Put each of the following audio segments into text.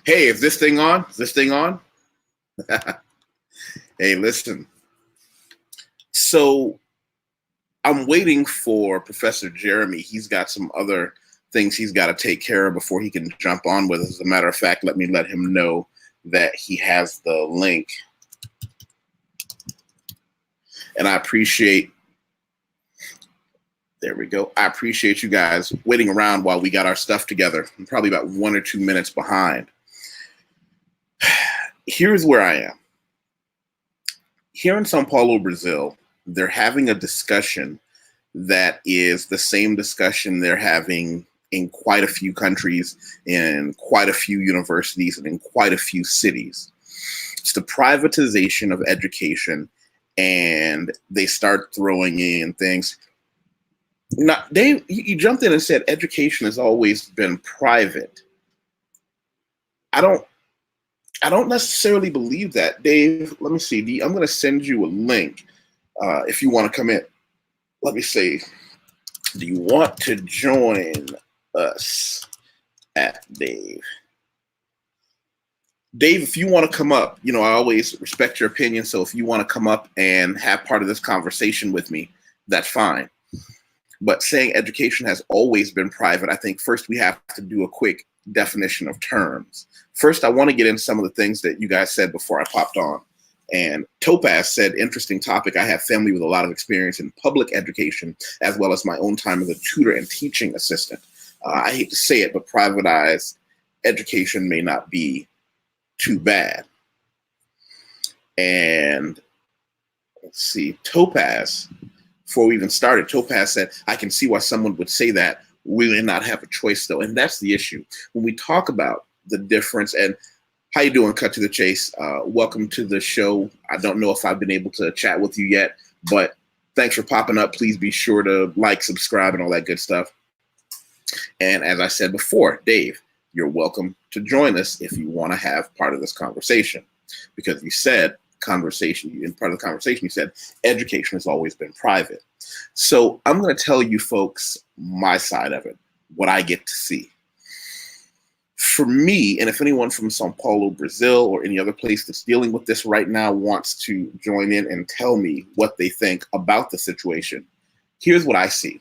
Hey, is this thing on? Is this thing on? Hey, listen. So I'm waiting for Professor Jeremy. He's got some other things he's got to take care of before he can jump on with us. As a matter of fact, let me let him know that he has the link. And I appreciate, there we go. I appreciate you guys waiting around while we got our stuff together. I'm probably about 1 or 2 minutes behind. Here's where I am. Here in Sao Paulo, Brazil, they're having a discussion that is the same discussion they're having in quite a few countries, in quite a few universities, and in quite a few cities. It's the privatization of education, and they start throwing in things. Now, Dave, you jumped in and said education has always been private. I don't necessarily believe that, Dave. Let me see. I'm going to send you a link if you want to come in. Let me see. Do you want to join us at Dave? Dave, if you want to come up, I always respect your opinion. So if you want to come up and have part of this conversation with me, that's fine. But saying education has always been private, I think first we have to do a quick definition of terms. First, I want to get into some of the things that you guys said before I popped on. And Topaz said, interesting topic. I have family with a lot of experience in public education, as well as my own time as a tutor and teaching assistant. I hate to say it, but privatized education may not be too bad. And let's see, Topaz, before we even started, Topaz said, I can see why someone would say that. We may not have a choice, though. And that's the issue. When we talk about the difference, and how you doing, Cut to the Chase? Welcome to the show. I don't know if I've been able to chat with you yet, but thanks for popping up. Please be sure to like, subscribe, and all that good stuff. And as I said before, Dave, you're welcome to join us if you want to have part of this conversation, because you said in part of the conversation, you said education has always been private. So I'm going to tell you folks my side of it, what I get to see. For me, and if anyone from Sao Paulo, Brazil, or any other place that's dealing with this right now wants to join in and tell me what they think about the situation, here's what I see.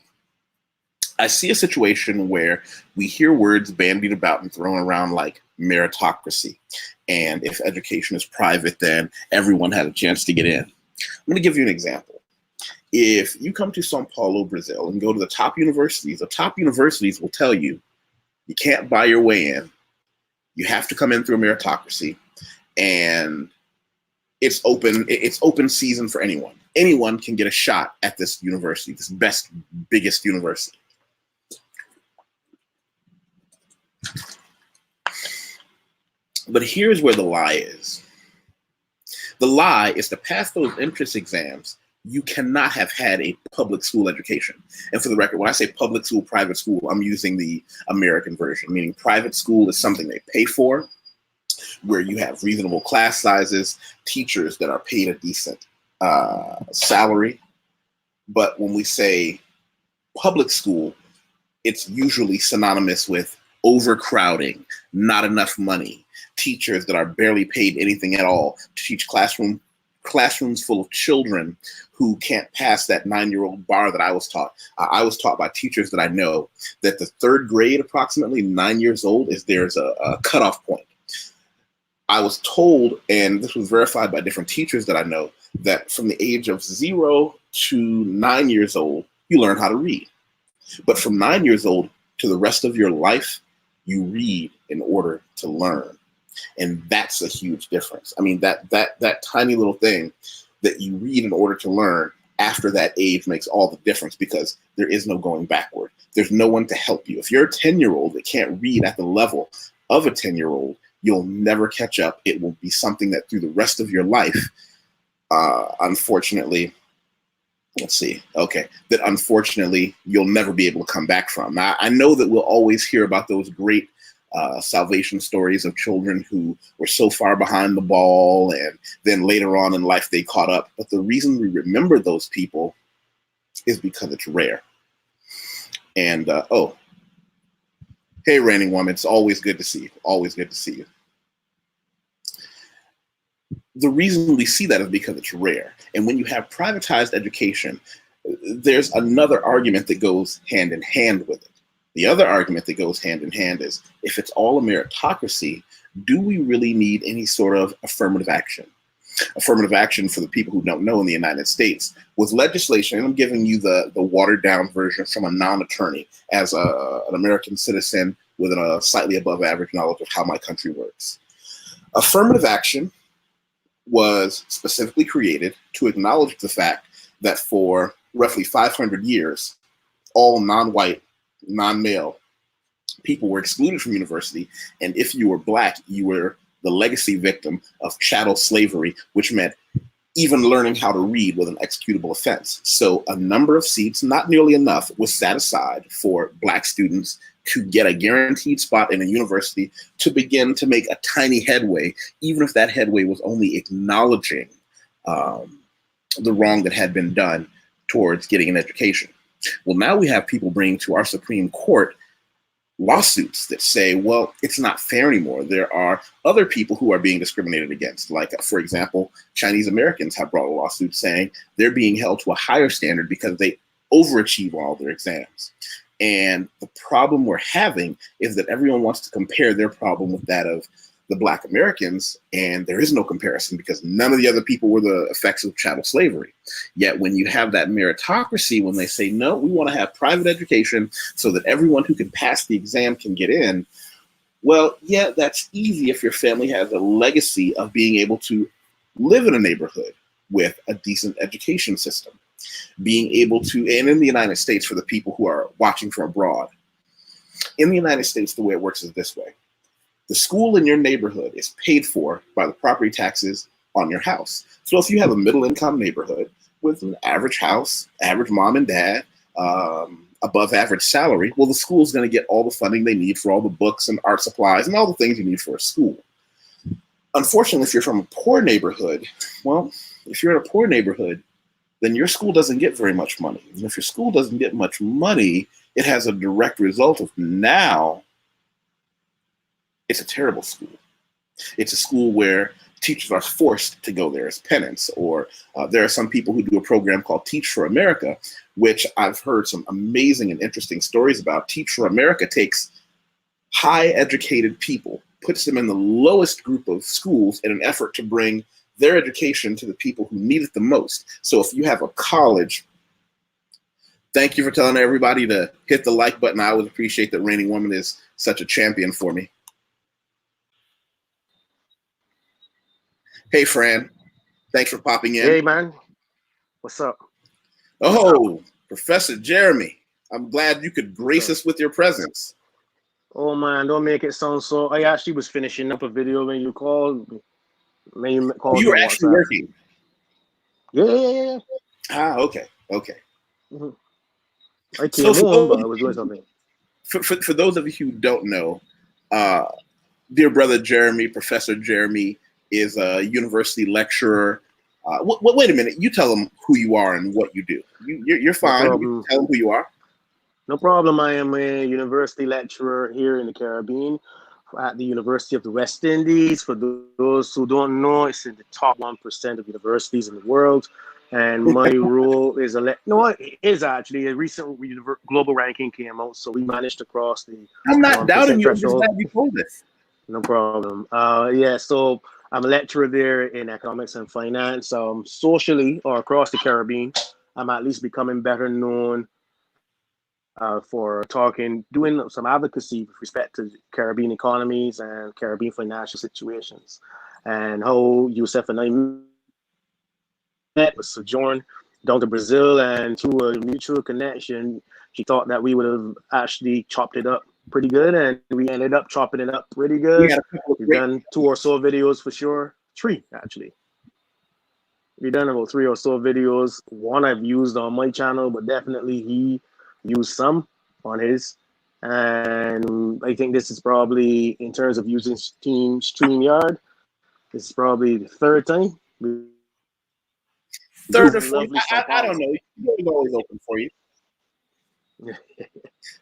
I see a situation where we hear words bandied about and thrown around like meritocracy. And if education is private, then everyone had a chance to get in. I'm going to give you an example. If you come to Sao Paulo, Brazil, and go to the top universities will tell you you can't buy your way in. You have to come in through a meritocracy, and it's open season for anyone. Anyone can get a shot at this university, this biggest university. But here's where the lie is. The lie is to pass those entrance exams, you cannot have had a public school education. And for the record, when I say public school, private school, I'm using the American version, meaning private school is something they pay for, where you have reasonable class sizes, teachers that are paid a decent salary. But when we say public school, it's usually synonymous with overcrowding, not enough money, teachers that are barely paid anything at all to teach classrooms full of children who can't pass that 9-year-old bar that I was taught. I was taught by teachers that I know that the third grade, approximately 9 years old, there's a cutoff point. I was told, and this was verified by different teachers that I know, that from the age of 0 to 9 years old, you learn how to read. But from 9 years old to the rest of your life, you read in order to learn. And that's a huge difference. I mean, that tiny little thing that you read in order to learn after that age makes all the difference, because there is no going backward. There's no one to help you. If you're a 10-year-old that can't read at the level of a 10-year-old, you'll never catch up. It will be something that through the rest of your life, unfortunately, that unfortunately you'll never be able to come back from. Now, I know that we'll always hear about those great salvation stories of children who were so far behind the ball and then later on in life they caught up. But the reason we remember those people is because it's rare. And hey, Reigning Woman, it's always good to see you. Always good to see you. the reason we see that is because it's rare. And when you have privatized education, there's another argument that goes hand in hand with it. The other argument that goes hand in hand is, if it's all a meritocracy, do we really need any sort of affirmative action? Affirmative action, for the people who don't know, in the United States was legislation, and I'm giving you the watered down version from a non-attorney as an American citizen with a slightly above average knowledge of how my country works. Affirmative action was specifically created to acknowledge the fact that for roughly 500 years, all non-white, non-male people were excluded from university. And if you were Black, you were the legacy victim of chattel slavery, which meant even learning how to read was an executable offense. So a number of seats, not nearly enough, was set aside for Black students to get a guaranteed spot in a university to begin to make a tiny headway, even if that headway was only acknowledging the wrong that had been done towards getting an education. Well, now we have people bringing to our Supreme Court lawsuits that say, well, it's not fair anymore. There are other people who are being discriminated against. Like, for example, Chinese Americans have brought a lawsuit saying they're being held to a higher standard because they overachieve all their exams. And the problem we're having is that everyone wants to compare their problem with that of the Black Americans, and there is no comparison because none of the other people were the effects of chattel slavery. Yet when you have that meritocracy, when they say, no, we want to have private education so that everyone who can pass the exam can get in, well, yeah, that's easy if your family has a legacy of being able to live in a neighborhood with a decent education system. Being able to, and in the United States, for the people who are watching from abroad, in the United States, the way it works is this way. The school in your neighborhood is paid for by the property taxes on your house. So if you have a middle income neighborhood with an average house, average mom and dad, above average salary, well, the school is going to get all the funding they need for all the books and art supplies and all the things you need for a school. Unfortunately, if you're from a poor neighborhood, well, if you're in a poor neighborhood, then your school doesn't get very much money. And if your school doesn't get much money, it has a direct result of now it's a terrible school. It's a school where teachers are forced to go there as penance, or there are some people who do a program called Teach for America, which I've heard some amazing and interesting stories about. Teach for America takes high educated people, puts them in the lowest group of schools in an effort to bring their education to the people who need it the most. So if you have a college, thank you for telling everybody to hit the like button. I always appreciate that Reigning Woman is such a champion for me. Hey, Fran. Thanks for popping in. Hey, man. What's up? Oh, Professor Jeremy. I'm glad you could grace us with your presence. Oh, man, don't make it sound so... I actually was finishing up a video when you called. When you called You were actually working? Yeah. Ah, okay. Mm-hmm. I came home, but I was doing something. For those of you who don't know, dear brother Jeremy, Professor Jeremy, is a university lecturer. Wait a minute. You tell them who you are and what you do. You're fine. No you tell them who you are. No problem. I am a university lecturer here in the Caribbean at the University of the West Indies. For those who don't know, it's in the top 1% of universities in the world. And my role is it is actually a recent global ranking came out, so we managed to cross the. I'm not doubting you. I'm just glad you told us. No problem. So I'm a lecturer there in economics and finance. Socially, or across the Caribbean, I'm at least becoming better known for doing some advocacy with respect to Caribbean economies and Caribbean financial situations, and how Yusef and I met with Sojourn down to Brazil, and through a mutual connection, she thought that we would have actually chopped it up pretty good, and we ended up chopping it up pretty good. We've done 2 or so videos for sure. 3, actually. We've done about 3 or so videos. One I've used on my channel, but definitely he used some on his. And I think this is probably, in terms of using StreamYard, this is probably the 3rd time. Third or fourth? I don't know. It's always open for you.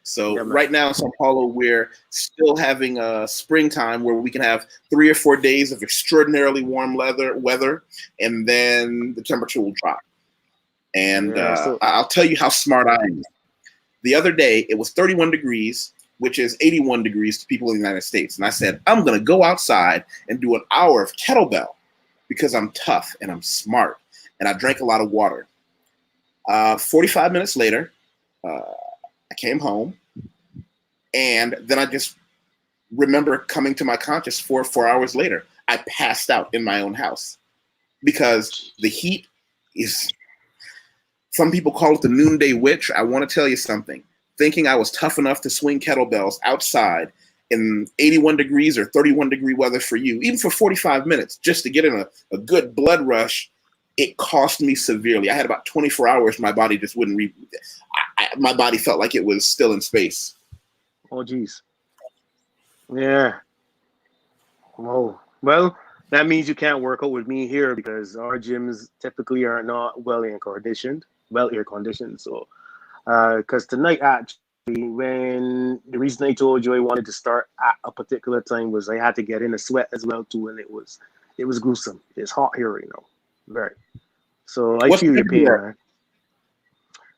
So Yeah, man. right now in Sao Paulo, we're still having a springtime where we can have 3 or 4 days of extraordinarily warm weather, and then the temperature will drop. And Yeah, so I'll tell you how smart I am. The other day, it was 31 degrees, which is 81 degrees to people in the United States. And I said, I'm going to go outside and do an hour of kettlebell because I'm tough and I'm smart. And I drank a lot of water. 45 minutes later, I came home. And then I just remember coming to my conscious 4 hours later. I passed out in my own house because the heat is, some people call it the noonday witch. I want to tell you something. Thinking I was tough enough to swing kettlebells outside in 81 degrees or 31 degree weather for you, even for 45 minutes, just to get in a good blood rush, it cost me severely. I had about 24 hours. My body just wouldn't my body felt like it was still in space. oh geez. Yeah. Whoa. Well, that means you can't work out with me here because our gyms typically are not well air conditioned. So because tonight actually, when the reason I told you I wanted to start at a particular time was I had to get in a sweat as well too, and it was gruesome. It's hot here, very. So I What's feel the your pain, temperature?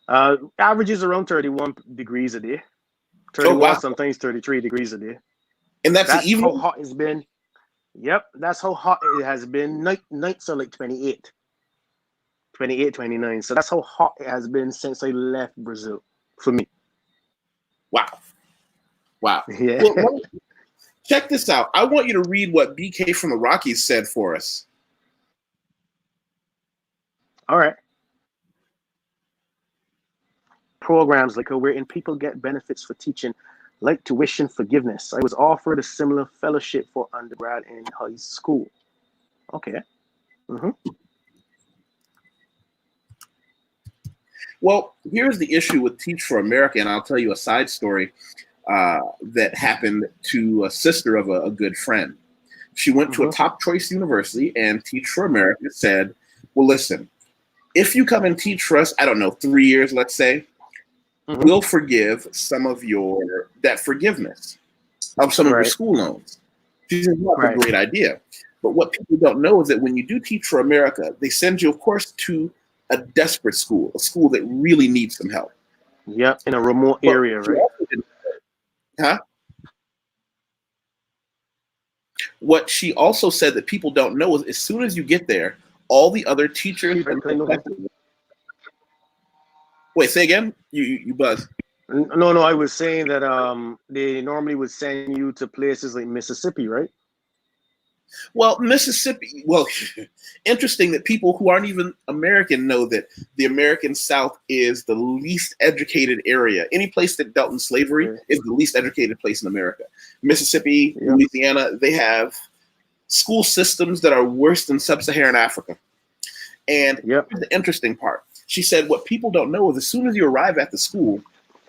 man. Averages around 31 degrees a day, Oh 31 wow! sometimes 33 degrees a day. And that's the That's how evening. hot it's been. Yep, that's how hot it has been. Nights are like 28, 28, 29. So that's how hot it has been since I left Brazil for me. Wow! Wow! Yeah. Well, check this out. I want you to read what BK from the Rockies said for us. All right. Programs like wherein people get benefits for teaching, like tuition forgiveness. I was offered a similar fellowship for undergrad in high school. Okay. Mm-hmm. Well, here's the issue with Teach for America, and I'll tell you a side story that happened to a sister of a good friend. She went to a Mm-hmm. top choice university, and Teach for America said, well, listen, if you come and teach for us, I don't know, 3 years, let's say, Mm-hmm. we'll forgive some of your debt forgiveness of some of your Right. school loans. She said, well, that's a Right. great idea. But what people don't know is that when you do Teach for America, they send you, of course, to a desperate school, a school that really needs some help. Yep. In a remote But area, right? huh? What she also said that people don't know is as soon as you get there, all the other teachers and professors. Wait, say again? You buzz. No, I was saying that they normally would send you to places like Mississippi, right? Well, Mississippi, well, interesting that people who aren't even American know that the American South is the least educated area. Any place that dealt in slavery is the least educated place in America. Mississippi, Yep. Louisiana, they have school systems that are worse than sub-Saharan Africa. And Yep. here's the interesting part. She said, what people don't know is as soon as you arrive at the school,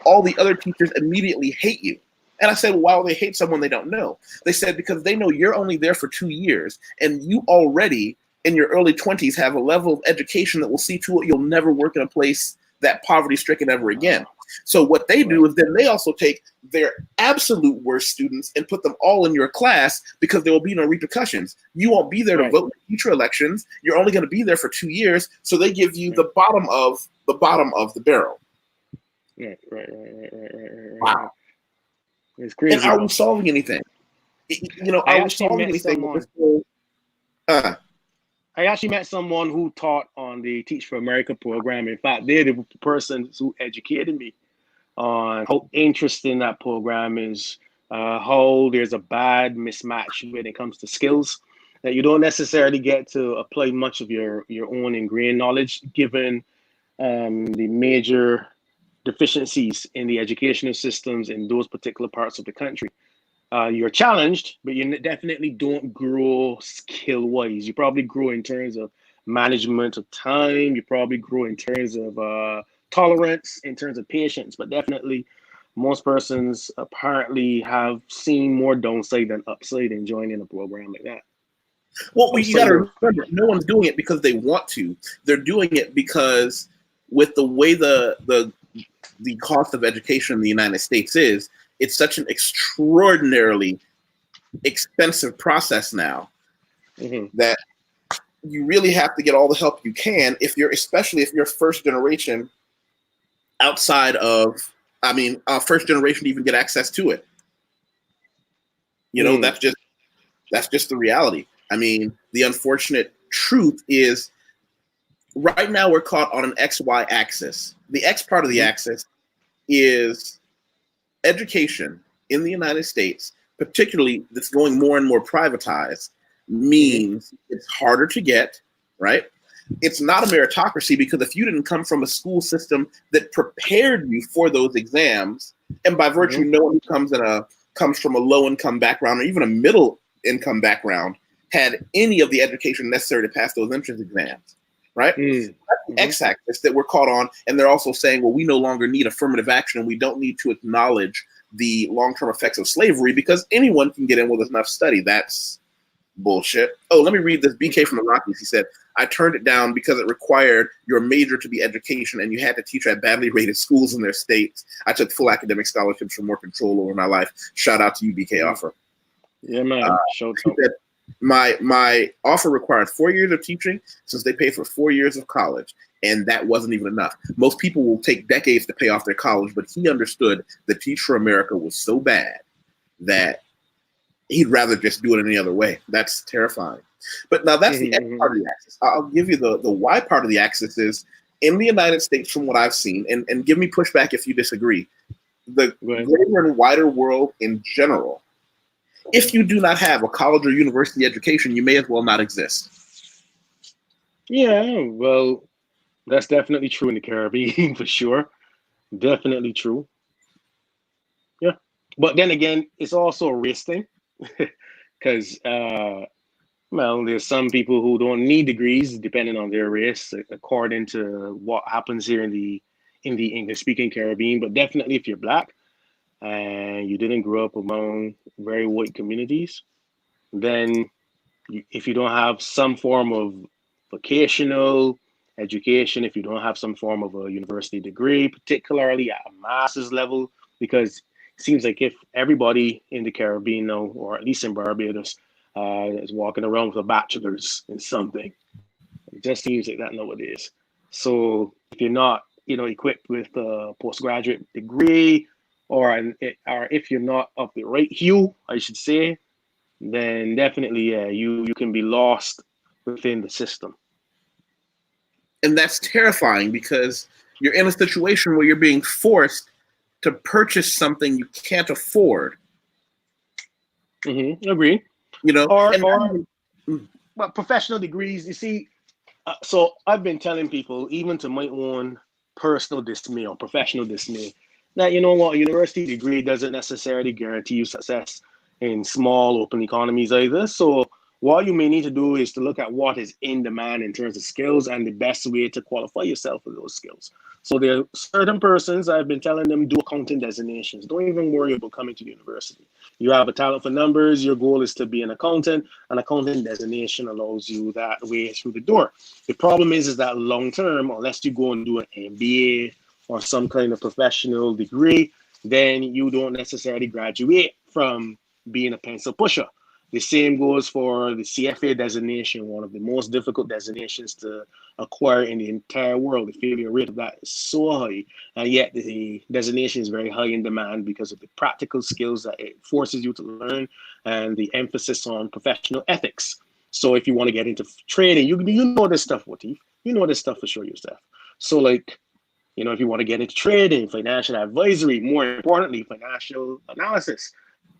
all the other teachers immediately hate you. And I said, well, why would they hate someone they don't know? They said, because they know you're only there for 2 years and you already in your early 20s have a level of education that will see to it you'll never work in a place that poverty stricken ever again. So what they do is then they also take their absolute worst students and put them all in your class because there will be no repercussions. You won't be there to vote in future elections. You're only going to be there for 2 years. So they give you the bottom of the barrel. Right. Wow. It's crazy. And are we solving anything? Are we solving anything with this whole, I actually met someone who taught on the Teach for America program. In fact, they're the person who educated me on how interesting that program is, how there's a bad mismatch when it comes to skills, that you don't necessarily get to apply much of your own ingrained knowledge given the major deficiencies in the educational systems in those particular parts of the country. You're challenged, but you definitely don't grow skill-wise. You probably grow in terms of management of time. You probably grow in terms of tolerance, in terms of patience. But definitely, most persons apparently have seen more downside than upside in joining a program like that. Well, you got to remember, no one's doing it because they want to. They're doing it because with the way the the cost of education in the United States is, it's such an extraordinarily expensive process now that you really have to get all the help you can especially if you're first generation outside of, first generation to even get access to it. That's just the reality. I mean, the unfortunate truth is right now we're caught on an XY axis. The X part of the axis is education in the United States, particularly that's going more and more privatized, means it's harder to get, right? It's not a meritocracy, because if you didn't come from a school system that prepared you for those exams, and by virtue no one who comes from a low income background or even a middle income background had any of the education necessary to pass those entrance exams, right? That's the x-axis that we're caught on, and they're also saying, well, we no longer need affirmative action, and we don't need to acknowledge the long-term effects of slavery because anyone can get in with enough study. That's bullshit. Oh, let me read this. BK from the Rockies. He said, I turned it down because it required your major to be education and you had to teach at badly rated schools in their states. I took full academic scholarships for more control over my life. Shout out to you, BK offer. Yeah, man. He said, my offer required 4 years of teaching since they pay for 4 years of college. And that wasn't even enough. Most people will take decades to pay off their college, but he understood that Teach for America was so bad that he'd rather just do it any other way. That's terrifying. But now that's the X part of the axis. I'll give you the Y part of the axis is in the United States, from what I've seen, and give me pushback if you disagree, the greater and wider world in general, if you do not have a college or university education, you may as well not exist. Yeah, well, that's definitely true in the Caribbean for sure. Definitely true. Yeah. But then again, it's also a race thing. Because well, there's some people who don't need degrees depending on their race, according to what happens here in the English-speaking Caribbean. But definitely, if you're Black and you didn't grow up among very white communities, then if you don't have some form of vocational education, if you don't have some form of a university degree, particularly at a master's level, because it seems like if everybody in the Caribbean now, or at least in Barbados, is walking around with a bachelor's in something, it just seems like that nowadays. So if you're not, equipped with a postgraduate degree, or if you're not of the right hue, I should say, then definitely, yeah, you can be lost within the system. And that's terrifying because you're in a situation where you're being forced to purchase something you can't afford. Agree. But professional degrees, you see, so I've been telling people, even to my own personal dismay or professional dismay, that you know what, a university degree doesn't necessarily guarantee you success in small open economies either. So what you may need to do is to look at what is in demand in terms of skills and the best way to qualify yourself for those skills. So there are certain persons, I've been telling them, do accounting designations. Don't even worry about coming to university. You have a talent for numbers. Your goal is to be an accountant. An accounting designation allows you that way through the door. The problem is that long term, unless you go and do an MBA or some kind of professional degree, then you don't necessarily graduate from being a pencil pusher. The same goes for the CFA designation, one of the most difficult designations to acquire in the entire world. The failure rate of that is so high, and yet the designation is very high in demand because of the practical skills that it forces you to learn and the emphasis on professional ethics. So if you want to get into trading, you know this stuff, Wateef. You know this stuff for sure yourself. So if you want to get into trading, financial advisory, more importantly, financial analysis,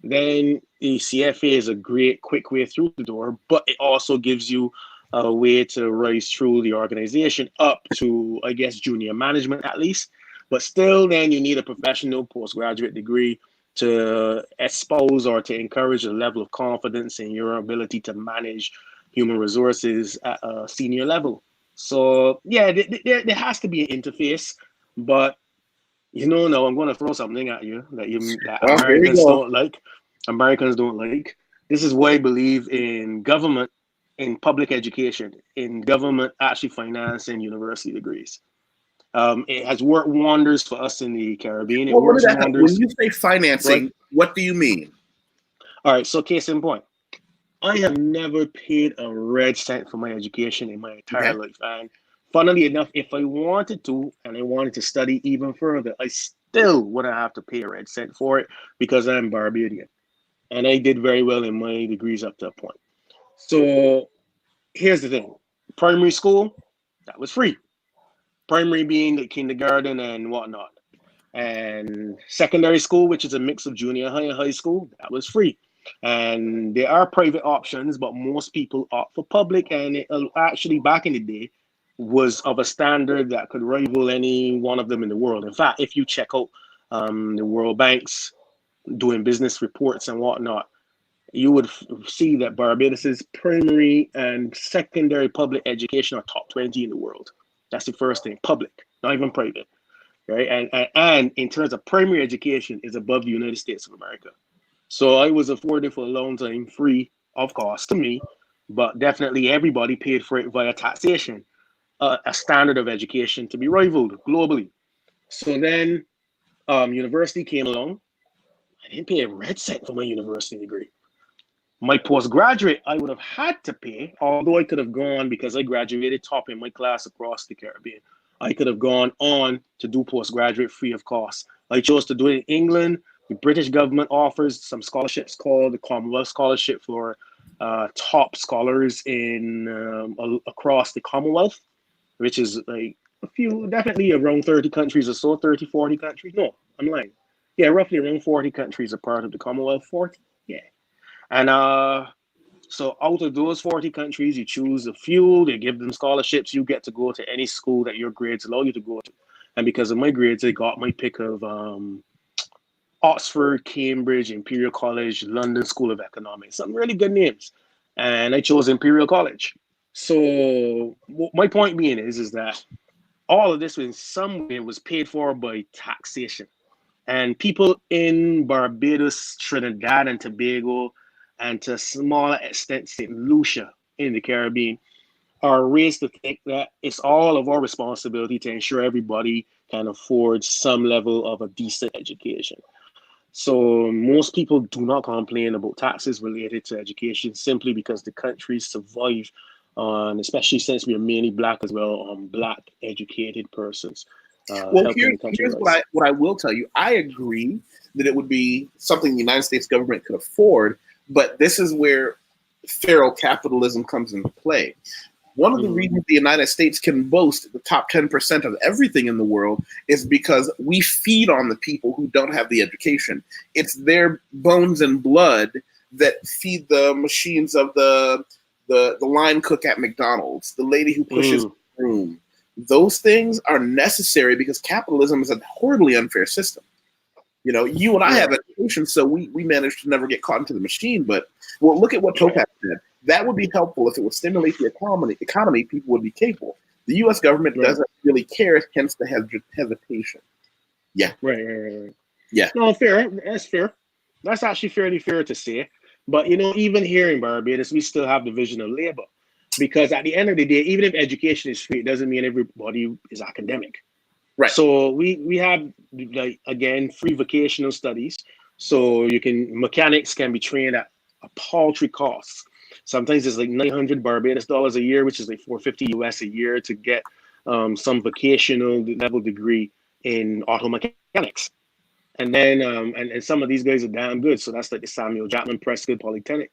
then the CFA is a great, quick way through the door, but it also gives you a way to rise through the organization up to, I guess, junior management at least. But still, then you need a professional postgraduate degree to espouse or to encourage a level of confidence in your ability to manage human resources at a senior level. So, yeah, there has to be an interface, but now I'm going to throw something at you that Americans don't like. Americans don't like. This is why I believe in government, in public education, in government actually financing university degrees. It has worked wonders for us in the Caribbean. It Well, let me works back up. When wonders. you say Right? financing, what do you mean? All right. So case in point, I have never paid a red cent for my education in my entire Okay. life. And funnily enough, if I wanted to and I wanted to study even further, I still wouldn't have to pay a red cent for it because I'm Barbadian. And I did very well in my degrees up to a point. So here's the thing. Primary school, that was free. Primary being the kindergarten and whatnot. And secondary school, which is a mix of junior high and high school, that was free. And there are private options, but most people opt for public. And it actually, back in the day, was of a standard that could rival any one of them in the world. In fact, if you check out the World Bank's doing business reports and whatnot, you would see that Barbados's primary and secondary public education are top 20 in the world. That's the first thing, public, not even private, right? And in terms of primary education, is above the United States of America. So I was afforded for a long time, free of cost to me, but definitely everybody paid for it via taxation, a standard of education to be rivaled globally. So then university came along. I didn't pay a red cent for my university degree. My postgraduate, I would have had to pay, although I could have gone because I graduated top in my class across the Caribbean. I could have gone on to do postgraduate free of cost. I chose to do it in England. The British government offers some scholarships called the Commonwealth Scholarship for top scholars in across the Commonwealth, which is like a few, definitely around 30 countries or so, 30, 40 countries. No, I'm lying. Yeah, roughly around 40 countries are part of the Commonwealth. 40? Yeah. And so out of those 40 countries, you choose a few, they give them scholarships, you get to go to any school that your grades allow you to go to. And because of my grades, I got my pick of Oxford, Cambridge, Imperial College, London School of Economics, some really good names. And I chose Imperial College. So my point being is that all of this in some way was paid for by taxation. And people in Barbados, Trinidad and Tobago, and to a smaller extent, St. Lucia in the Caribbean, are raised to think that it's all of our responsibility to ensure everybody can afford some level of a decent education. So most people do not complain about taxes related to education simply because the country survive on, especially since we are mainly black as well, on black educated persons, Well, helping the country here's rise. what I will tell you. I agree that it would be something the United States government could afford, but this is where feral capitalism comes into play. One of the reasons the United States can boast the top 10% of everything in the world is because we feed on the people who don't have the education. It's their bones and blood that feed the machines of the line cook at McDonald's, the lady who pushes the broom. Those things are necessary because capitalism is a horribly unfair system. You know, you and I have education, so we managed to never get caught into the machine. But well, look at what Topaz said. That would be helpful if it would stimulate the economy. People would be capable. The U.S. government doesn't really care, hence the hesitation. Yeah. Right. Yeah. No, fair. That's fair. That's actually fairly fair to say. But you know, even here in Barbados, we still have division of labor. Because at the end of the day, even if education is free, it doesn't mean everybody is academic. Right. So we have, like, again, free vocational studies. So mechanics can be trained at a paltry cost. Sometimes it's like 900 Barbados dollars a year, which is like 450 US a year to get some vocational level degree in auto mechanics. And then and some of these guys are damn good. So that's like the Samuel Chapman Prescott Polytechnic.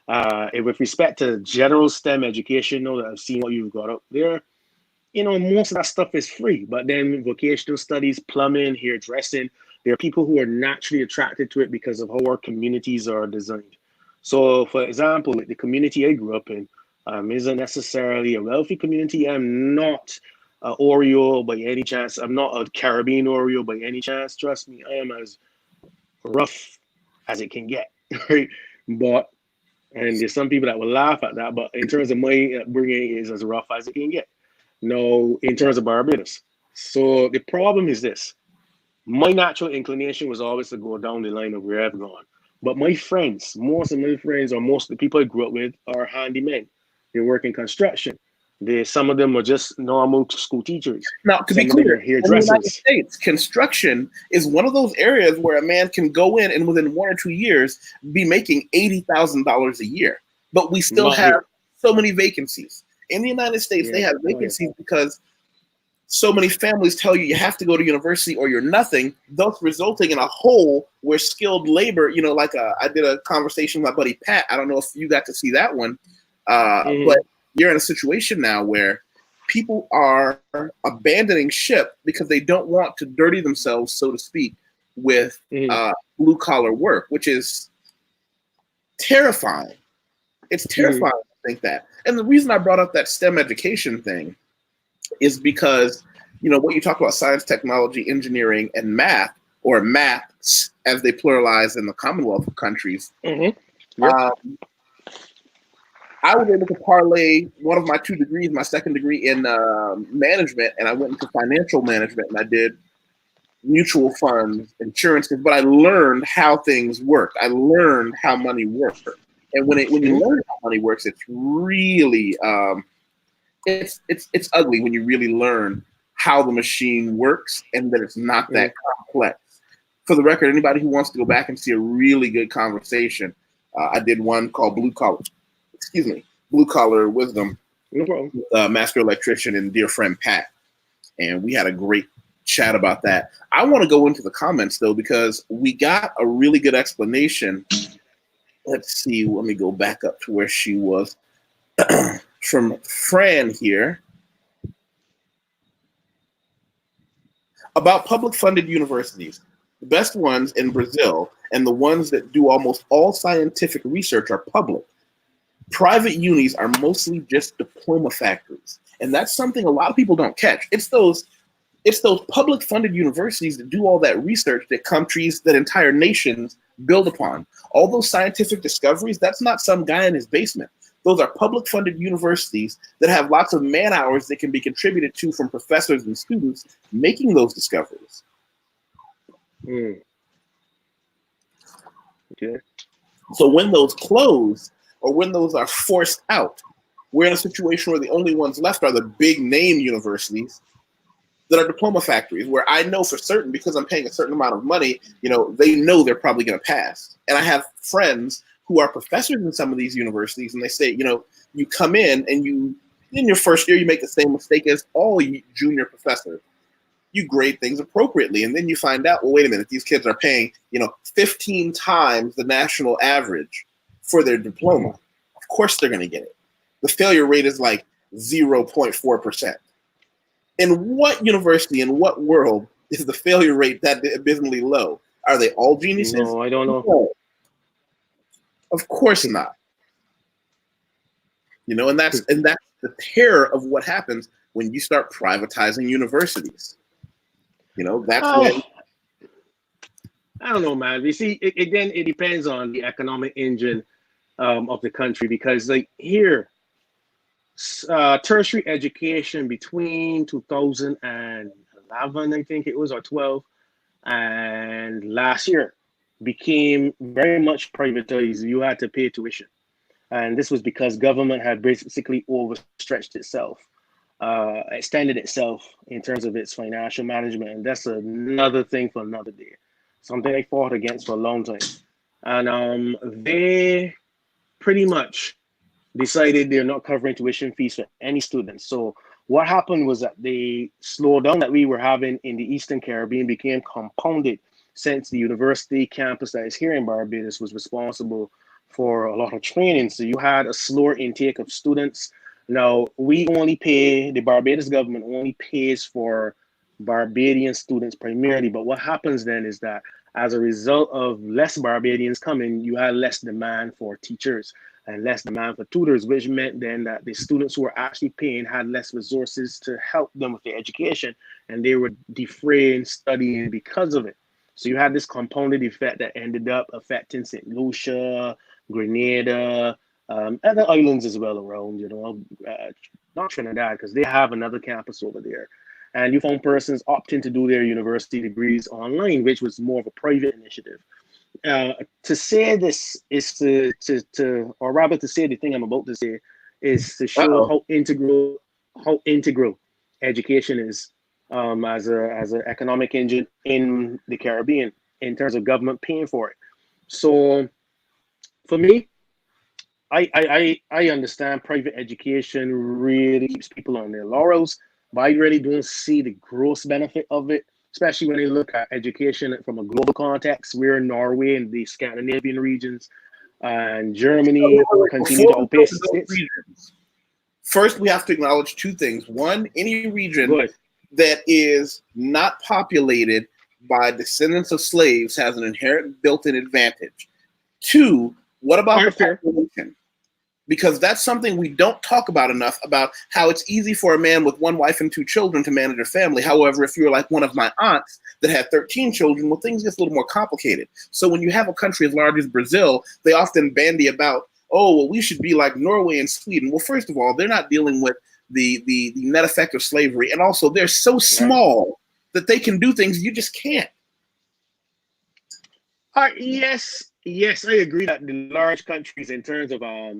With respect to general STEM education, know that I've seen what you've got up there. You know, most of that stuff is free. But then vocational studies, plumbing, hairdressing, there are people who are naturally attracted to it because of how our communities are designed. So, for example, like the community I grew up in isn't necessarily a wealthy community. I'm not Oreo by any chance. I'm not a Caribbean Oreo by any chance. Trust me, I am as rough as it can get. Right? But and there's some people that will laugh at that. But in terms of my upbringing, is as rough as it can get. No, in terms of Barbados. So the problem is this. My natural inclination was always to go down the line of where I've gone. But my friends, most of my friends, or most of the people I grew up with, are handymen. They work in construction. Some of them are just normal school teachers. Now, to be Some of them clear, are in the United hairdressers. States, construction is one of those areas where a man can go in and within 1 or 2 years be making $80,000 a year. But we still Not have here. so many vacancies. In the United States, they Yeah. have vacancies because so many families tell you have to go to university or you're nothing, thus resulting in a hole where skilled labor, I did a conversation with my buddy Pat. I don't know if you got to see that one, but you're in a situation now where people are abandoning ship because they don't want to dirty themselves, so to speak, with blue collar work, which is terrifying. It's terrifying to think that. And the reason I brought up that STEM education thing is because, what you talk about, science, technology, engineering, and math, or maths as they pluralize in the Commonwealth of countries. Yep. I was able to parlay one of my 2 degrees, my second degree in management, and I went into financial management, and I did mutual funds, insurances, but I learned how things work. I learned how money works. And when you learn how money works, it's really it's ugly when you really learn how the machine works and that it's not that complex. For the record, anybody who wants to go back and see a really good conversation, I did one called Blue Collar Wisdom, with master electrician and dear friend Pat, and we had a great chat about that. I want to go into the comments though, because we got a really good explanation. Let's see, let me go back up to where she was. From Fran here about public funded universities. The best ones in Brazil and the ones that do almost all scientific research are public. Private unis are mostly just diploma factories. And that's something a lot of people don't catch. It's those public funded universities that do all that research that countries, that entire nations build upon. All those scientific discoveries, that's not some guy in his basement. Those are public funded universities that have lots of man hours that can be contributed to from professors and students making those discoveries. Okay. So when those close or when those are forced out, we're in a situation where the only ones left are the big name universities that are diploma factories, where I know for certain, because I'm paying a certain amount of money, they know they're probably going to pass. And I have friends who are professors in some of these universities, and they say, you come in and in your first year, you make the same mistake as all junior professors. You grade things appropriately, and then you find out, well, wait a minute, these kids are paying, 15 times the national average for their diploma. Of course they're going to get it. The failure rate is like 0.4%. In what university, in what world is the failure rate that abysmally low? Are they all geniuses? No, I don't know. No. Of course not. And that's the terror of what happens when you start privatizing universities. That's when. I don't know, man. You see, again, it depends on the economic engine of the country, because like here, tertiary education between 2011, I think it was, or 12, and last year became very much privatized. You had to pay tuition. And this was because government had basically overstretched itself, extended itself in terms of its financial management. And that's another thing for another day. Something I fought against for a long time. And they pretty much decided they're not covering tuition fees for any students. So what happened was that the slowdown that we were having in the Eastern Caribbean became compounded, since the university campus that is here in Barbados was responsible for a lot of training. So you had a slower intake of students. Now, the Barbados government only pays for Barbadian students primarily. But what happens then is that as a result of less Barbadians coming, you had less demand for teachers and less demand for tutors, which meant then that the students who were actually paying had less resources to help them with their education, and they were defraying studying because of it. So you had this compounded effect that ended up affecting St. Lucia, Grenada, other islands as well around, not Trinidad, because they have another campus over there. And you found persons opting to do their university degrees online, which was more of a private initiative. To say this is to say the thing I'm about to say is to show how integral how integral education is as an economic engine in the Caribbean in terms of government paying for it. So for me, I understand private education really keeps people on their laurels, but I really don't see the gross benefit of it, especially when you look at education from a global context, where Norway and the Scandinavian regions and Germany continue to outpace the States. First, we have to acknowledge two things. One, any region Good. that is not populated by descendants of slaves has an inherent built-in advantage. Two, what about the population? Because that's something we don't talk about enough, about how it's easy for a man with one wife and two children to manage a family. However, if you're like one of my aunts that had 13 children, well, things get a little more complicated. So when you have a country as large as Brazil, they often bandy about, oh, well, we should be like Norway and Sweden. Well, first of all, they're not dealing with the net effect of slavery. And also, they're so small that they can do things you just can't. Yes, I agree that the large countries, in terms of a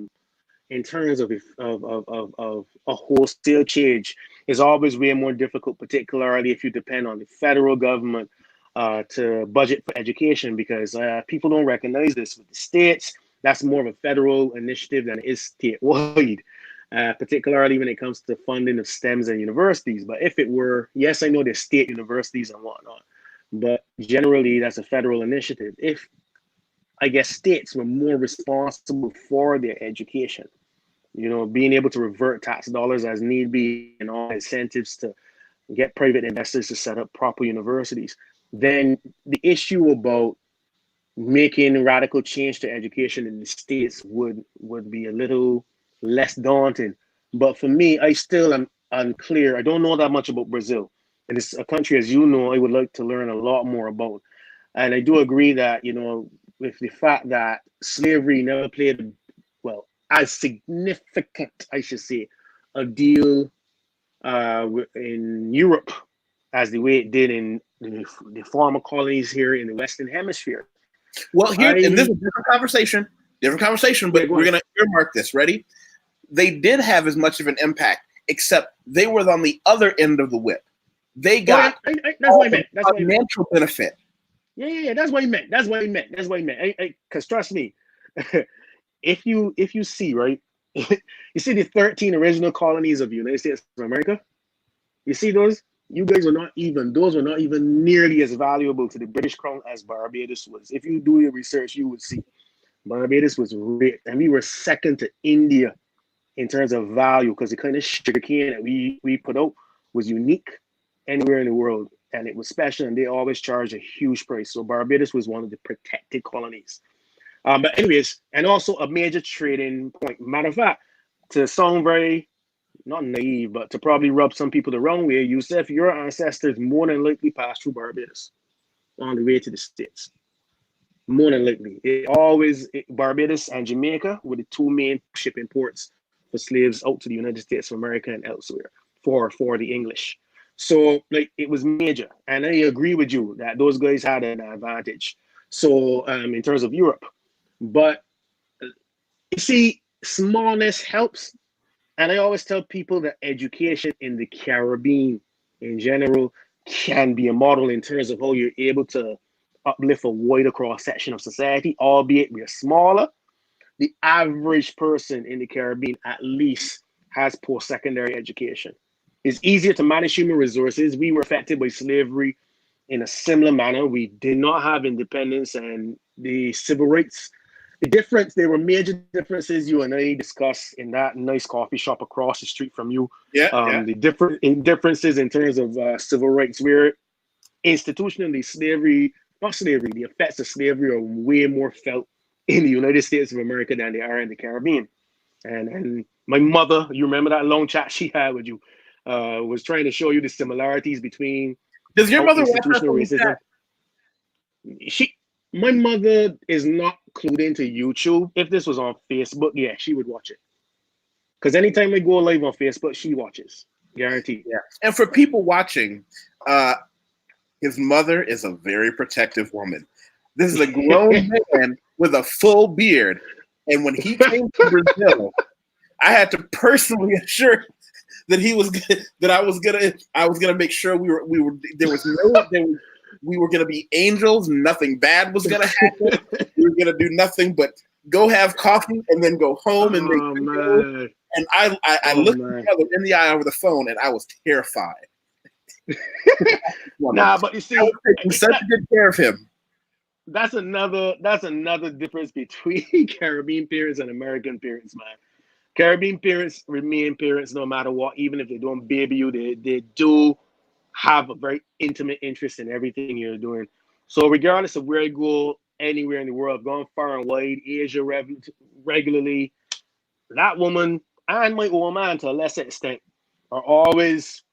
wholesale change, is always way more difficult, particularly if you depend on the federal government to budget for education, because people don't recognize this. With the states, that's more of a federal initiative than it is statewide, particularly when it comes to funding of STEMs and universities. But if it were, yes, I know there's state universities and whatnot, but generally that's a federal initiative. If, I guess, states were more responsible for their education, being able to revert tax dollars as need be, and all incentives to get private investors to set up proper universities, then the issue about making radical change to education in the states would be a little less daunting. But for me, I still am unclear. I don't know that much about Brazil, and it's a country, as you know, I would like to learn a lot more about. And I do agree that, with the fact that slavery never played, well, as significant, I should say, a deal in Europe as the way it did in the former colonies here in the Western Hemisphere. Well, here, and this is a different conversation, but we're going to earmark this. Ready? They did have as much of an impact, except they were on the other end of the whip. They got that's what I meant. That's financial benefit. Yeah, that's what he meant. Because trust me, if you see, right, you see the 13 original colonies of the United States of America, you see those? Those were not even nearly as valuable to the British Crown as Barbados was. If you do your research, you would see Barbados was great, and we were second to India in terms of value, because the kind of sugarcane that we put out was unique anywhere in the world, and it was special, and they always charged a huge price. So Barbados was one of the protected colonies. But anyways, and also a major trading point. Matter of fact, to sound very, not naive, but to probably rub some people the wrong way, Yusef, your ancestors more than likely passed through Barbados on the way to the States. More than likely. Barbados and Jamaica were the two main shipping ports for slaves out to the United States of America and elsewhere for the English. So, it was major. And I agree with you that those guys had an advantage. So, in terms of Europe. But, you see, smallness helps. And I always tell people that education in the Caribbean in general can be a model in terms of how you're able to uplift a wider cross section of society, albeit we're smaller. The average person in the Caribbean at least has post-secondary education. It's easier to manage human resources. We were affected by slavery in a similar manner. We did not have independence, and the civil rights. There were major differences you and I discussed in that nice coffee shop across the street from you. The differences in terms of civil rights, where institutionally the effects of slavery are way more felt in the United States of America than they are in the Caribbean. And my mother, you remember that long chat she had with you, was trying to show you the similarities between. Does your mother institutional racism? My mother is not clued into YouTube. If this was on Facebook, yeah, she would watch it. Because anytime I go live on Facebook, she watches. Guaranteed. Yeah. And for people watching, his mother is a very protective woman. This is a grown man with a full beard. And when he came to Brazil, I had to personally assure that he was that I was gonna make sure we were there was no we were gonna be angels. Nothing bad was gonna happen. We were gonna do nothing but go have coffee and then go home and make videos. Man. And I looked at each other in the eye over the phone, and I was terrified. Nah, but you see, I was taking such good care of him. That's another difference between Caribbean parents and American parents, man. Caribbean parents remain parents no matter what, even if they don't baby you, they do have a very intimate interest in everything you're doing. So regardless of where you go, anywhere in the world, going far and wide, Asia regularly, that woman and my old man to a lesser extent are always,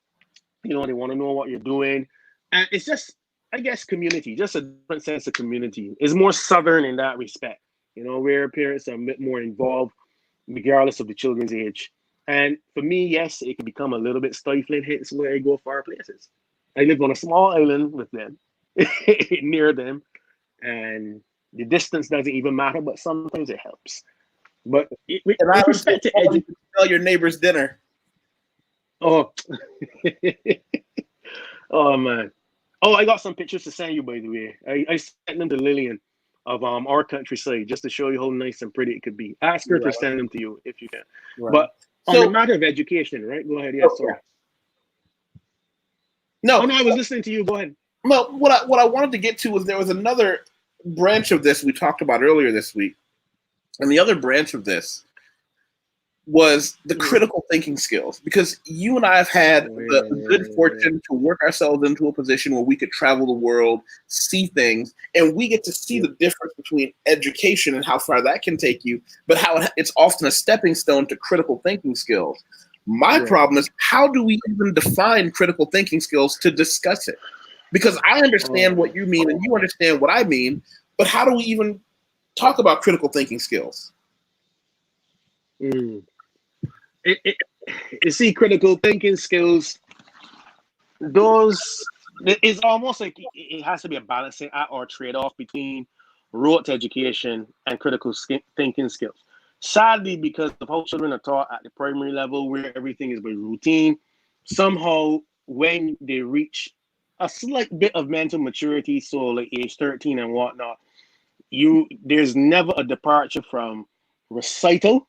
they want to know what you're doing. And it's just, I guess, community, just a different sense of community. It's more Southern in that respect, where parents are a bit more involved, regardless of the children's age. And for me, yes, it can become a little bit stifling, hence where I go far places. I live on a small island with them, near them, and the distance doesn't even matter, but sometimes it helps. But with respect to education, tell your neighbor's dinner. Oh, oh man. Oh, I got some pictures to send you, by the way. I sent them to Lillian of our countryside just to show you how nice and pretty it could be. Ask her to send them to you if you can. Right. But on the matter of education, right? Go ahead. Yeah, sorry. No, I was listening to you. Go ahead. Well, what I wanted to get to was there was another branch of this we talked about earlier this week, and the other branch of this was the critical thinking skills, because you and I have had the good fortune to work ourselves into a position where we could travel the world, see things, and we get to see the difference between education and how far that can take you, but how it's often a stepping stone to critical thinking skills. My problem is, how do we even define critical thinking skills to discuss it? Because I understand what you mean and you understand what I mean, but how do we even talk about critical thinking skills? You see, critical thinking skills, it's almost like it has to be a balancing act or trade-off between rote education and critical thinking skills. Sadly, because of how children are taught at the primary level, where everything is by routine, somehow when they reach a slight bit of mental maturity, so like age 13 and whatnot, there's never a departure from recital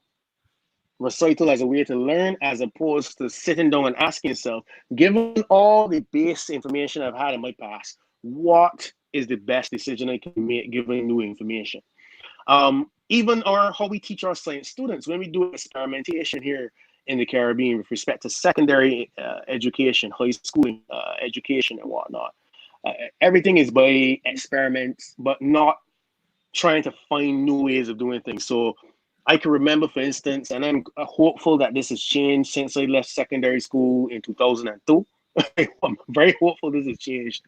as a way to learn, as opposed to sitting down and asking yourself, given all the base information I've had in my past, what is the best decision I can make given new information? Even how we teach our science students, when we do experimentation here in the Caribbean with respect to secondary education, high school education and whatnot, everything is by experiments, but not trying to find new ways of doing things. So I can remember, for instance, and I'm hopeful that this has changed since I left secondary school in 2002. I'm very hopeful this has changed.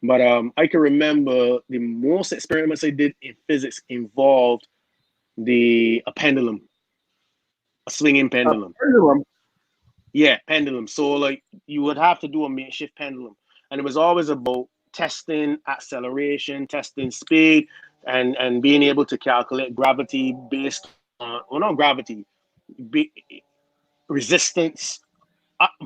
But I can remember the most experiments I did in physics involved a pendulum, a swinging pendulum. Yeah, pendulum. So like you would have to do a makeshift pendulum. And it was always about testing acceleration, testing speed, and being able to calculate gravity based on, well, not gravity, resistance.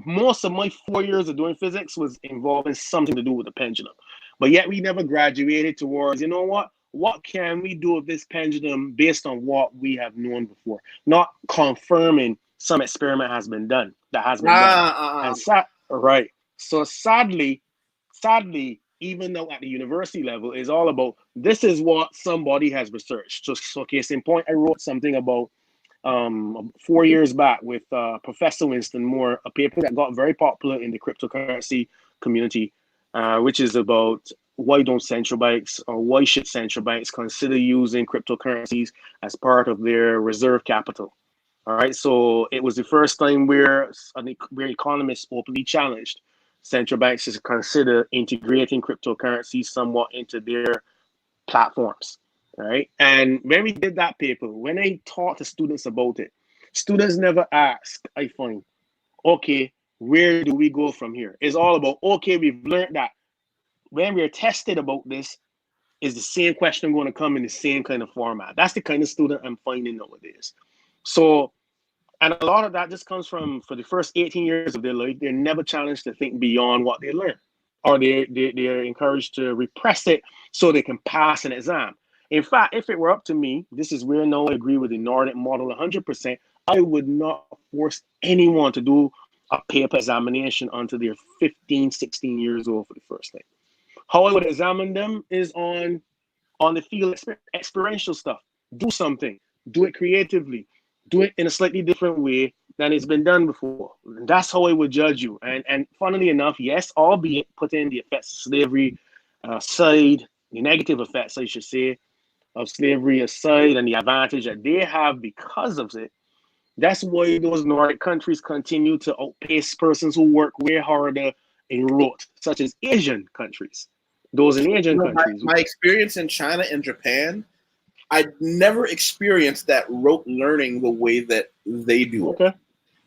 Most of my 4 years of doing physics was involving something to do with the pendulum. But yet we never graduated towards, what can we do with this pendulum based on what we have known before? Not confirming some experiment has been done, that has been done. And so sadly, even though at the university level, it's all about, this is what somebody has researched. So case in point, I wrote something about 4 years back with Professor Winston Moore, a paper that got very popular in the cryptocurrency community, which is about why should central banks consider using cryptocurrencies as part of their reserve capital. All right, so it was the first time where economists openly challenged central banks to consider integrating cryptocurrencies somewhat into their platforms. Right. And when we did that paper, when I taught the students about it, students never ask, I find, okay, where do we go from here? It's all about, okay, we've learned that when we're tested about this, is the same question going to come in the same kind of format? That's the kind of student I'm finding nowadays. So, And a lot of that just comes from, for the first 18 years of their life, they're never challenged to think beyond what they learn, or they're encouraged to repress it so they can pass an exam. In fact, if it were up to me, this is where no, I agree with the Nordic model 100%. I would not force anyone to do a paper examination until they're 15, 16 years old for the first thing. How I would examine them is on the field experiential stuff. Do something, do it creatively, do it in a slightly different way than it's been done before. And that's how I would judge you. And funnily enough, yes, albeit put in the effects of slavery aside, the negative effects, I should say, of slavery aside, and the advantage that they have because of it. That's why those Nordic countries continue to outpace persons who work way harder in rote, such as Asian countries. Those in Asian countries. My experience in China and Japan, I never experienced that rote learning the way that they do it. Okay.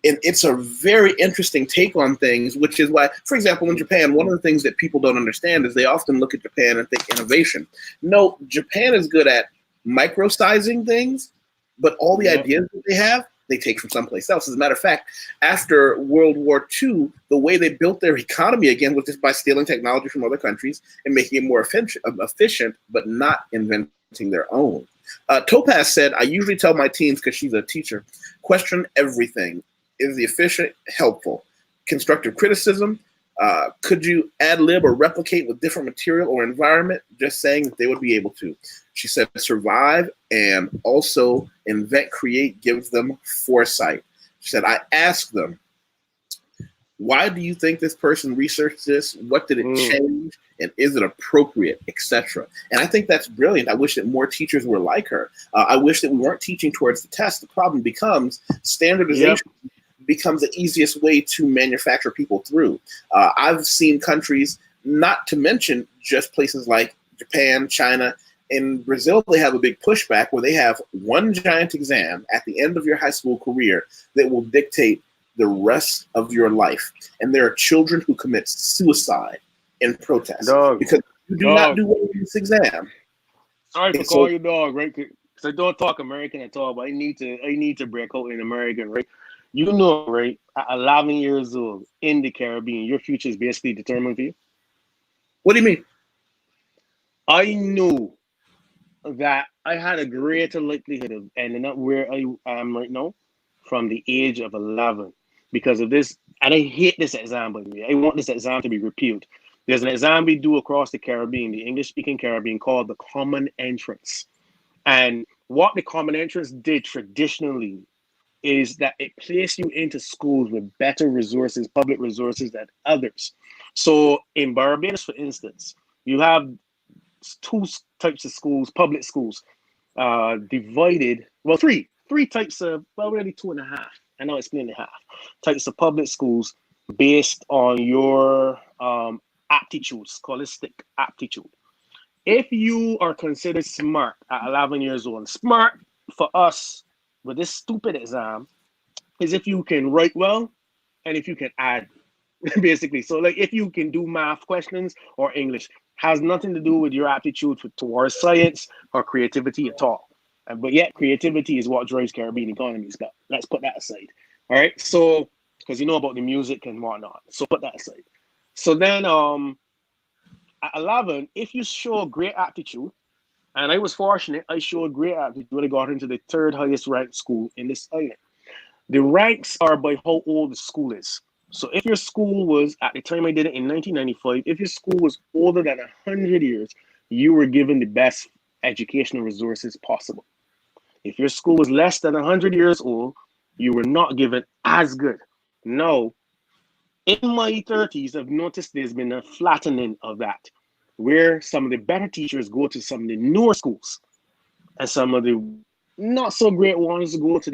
And it's a very interesting take on things, which is why, for example, in Japan, one of the things that people don't understand is they often look at Japan and think innovation. No, Japan is good at micro-sizing things, but all the ideas that they have, they take from someplace else. As a matter of fact, after World War II, the way they built their economy again was just by stealing technology from other countries and making it more efficient, but not inventing their own. Topaz said, I usually tell my teens, because she's a teacher, question everything. Is the efficient helpful? Constructive criticism? Could you ad-lib or replicate with different material or environment? Just saying that they would be able to. She said survive and also invent, create, gives them foresight. She said, I asked them, why do you think this person researched this? What did it change? And is it appropriate, etc.? And I think that's brilliant. I wish that more teachers were like her. I wish that we weren't teaching towards the test. The problem becomes standardization. Becomes the easiest way to manufacture people through. I've seen countries, not to mention just places like Japan, China, and Brazil, they have a big pushback where they have one giant exam at the end of your high school career that will dictate the rest of your life. And there are children who commit suicide in protest because you do not do well in this exam. Sorry for calling you dog, right? Because I don't talk American at all, but I need to break out in American, right? You know, right, at 11 years old in the Caribbean, your future is basically determined for you. What do you mean? I knew that I had a greater likelihood of ending up where I am right now from the age of 11 because of this. And I hate this exam, by the way. I want this exam to be repealed. There's an exam we do across the Caribbean, the English-speaking Caribbean, called the Common Entrance. And what the Common Entrance did traditionally is that it placed you into schools with better resources, public resources than others. So in Barbados, for instance, you have two types of schools, public schools, divided, well, three types of, well, really 2.5. I know it's 3.5 types of public schools based on your aptitude, scholastic aptitude. If you are considered smart at 11 years old, smart for us with this stupid exam is if you can write well and if you can add, basically. So like if you can do math questions or English, has nothing to do with your aptitude towards science or creativity at all. But yet creativity is what drives Caribbean economies. But let's put that aside. All right. So, because you know about the music and whatnot. So put that aside. So then at 11, if you show great aptitude, and I was fortunate, I showed great aptitude when I got into the 3rd highest ranked school in this island. The ranks are by how old the school is. So if your school was, at the time I did it in 1995, if your school was older than 100 years, you were given the best educational resources possible. If your school was less than 100 years old, you were not given as good. Now, in my 30s, I've noticed there's been a flattening of that, where some of the better teachers go to some of the newer schools, and some of the not so great ones go to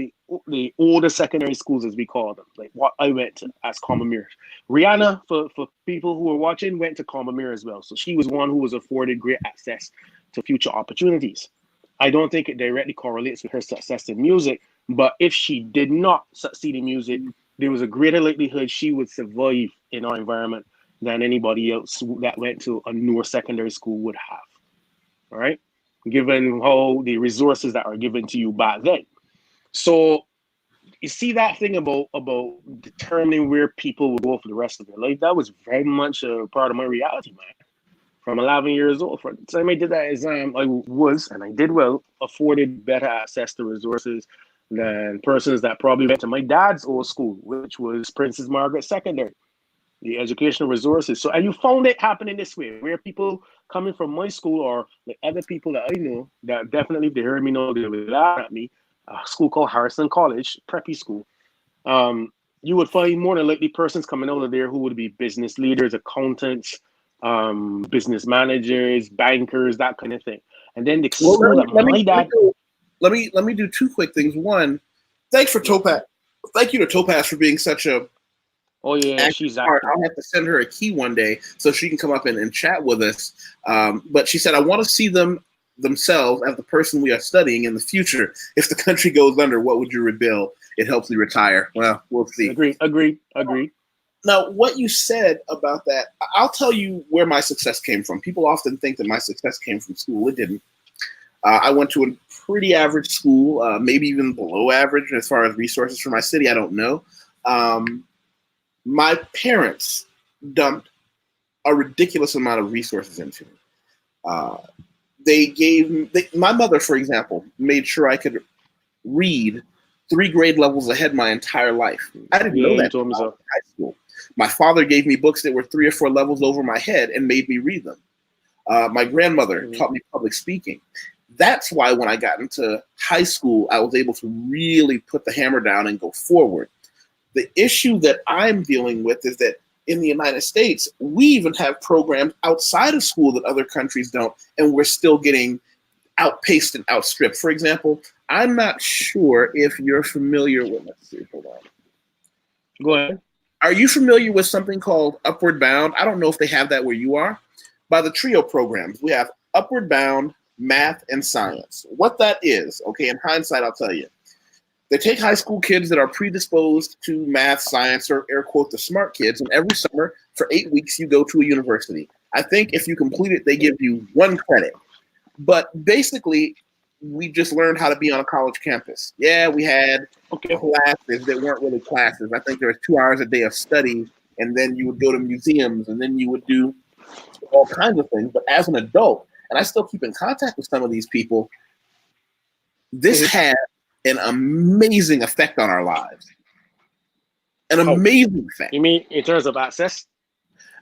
the older secondary schools, as we call them, like what I went to as Combermere. Rihanna, for people who are watching, went to Combermere as well. So she was one who was afforded great access to future opportunities. I don't think it directly correlates with her success in music, but if she did not succeed in music, there was a greater likelihood she would survive in our environment than anybody else that went to a newer secondary school would have. All right? Given how the resources that are given to you back then. So you see that thing about determining where people will go for the rest of their life. That was very much a part of my reality, man. From 11 years old, from the time I did that exam, I was, and I did well, afforded better access to resources than persons that probably went to my dad's old school, which was Princess Margaret Secondary, the educational resources. So, and you found it happening this way, where people coming from my school or like other people that I know that definitely, if they heard me know, they would laugh at me. A school called Harrison College, preppy school. You would find more than likely persons coming out of there who would be business leaders, accountants, business managers, bankers, that kind of thing. And then the Well, school that my dad. let me do two quick things. One, thanks for Topaz. Thank you to Topaz for being such a. Oh yeah, she's active. I'll have to send her a key one day so she can come up and chat with us. But she said, I want to see them themselves as the person we are studying in the future. If the country goes under, what would you rebuild? It helps me retire. Well, we'll see. Agree. Now, what you said about that, I'll tell you where my success came from. People often think that my success came from school. It didn't. I went to a pretty average school, maybe even below average as far as resources for my city. I don't know. My parents dumped a ridiculous amount of resources into me. They gave my mother, for example, made sure I could read 3 grade levels ahead my entire life. I didn't know that in high school. My father gave me books that were 3 or 4 levels over my head and made me read them. My grandmother taught me public speaking. That's why when I got into high school, I was able to really put the hammer down and go forward. The issue that I'm dealing with is that in the United States, we even have programs outside of school that other countries don't, and we're still getting outpaced and outstripped. For example, I'm not sure if you're familiar with, let's see, hold on. Go ahead. Are you familiar with something called Upward Bound? I don't know if they have that where you are. By the TRIO programs, we have Upward Bound, Math, and Science. What that is, okay, in hindsight, I'll tell you. They take high school kids that are predisposed to math, science, or air quote, the smart kids, and every summer for 8 weeks, you go to a university. I think if you complete it, they give you 1 credit. But basically, we just learned how to be on a college campus. Yeah, we had classes that weren't really classes. I think there was 2 hours a day of study, and then you would go to museums, and then you would do all kinds of things. But as an adult, and I still keep in contact with some of these people, this had an amazing effect on our lives. An amazing effect. You mean in terms of access?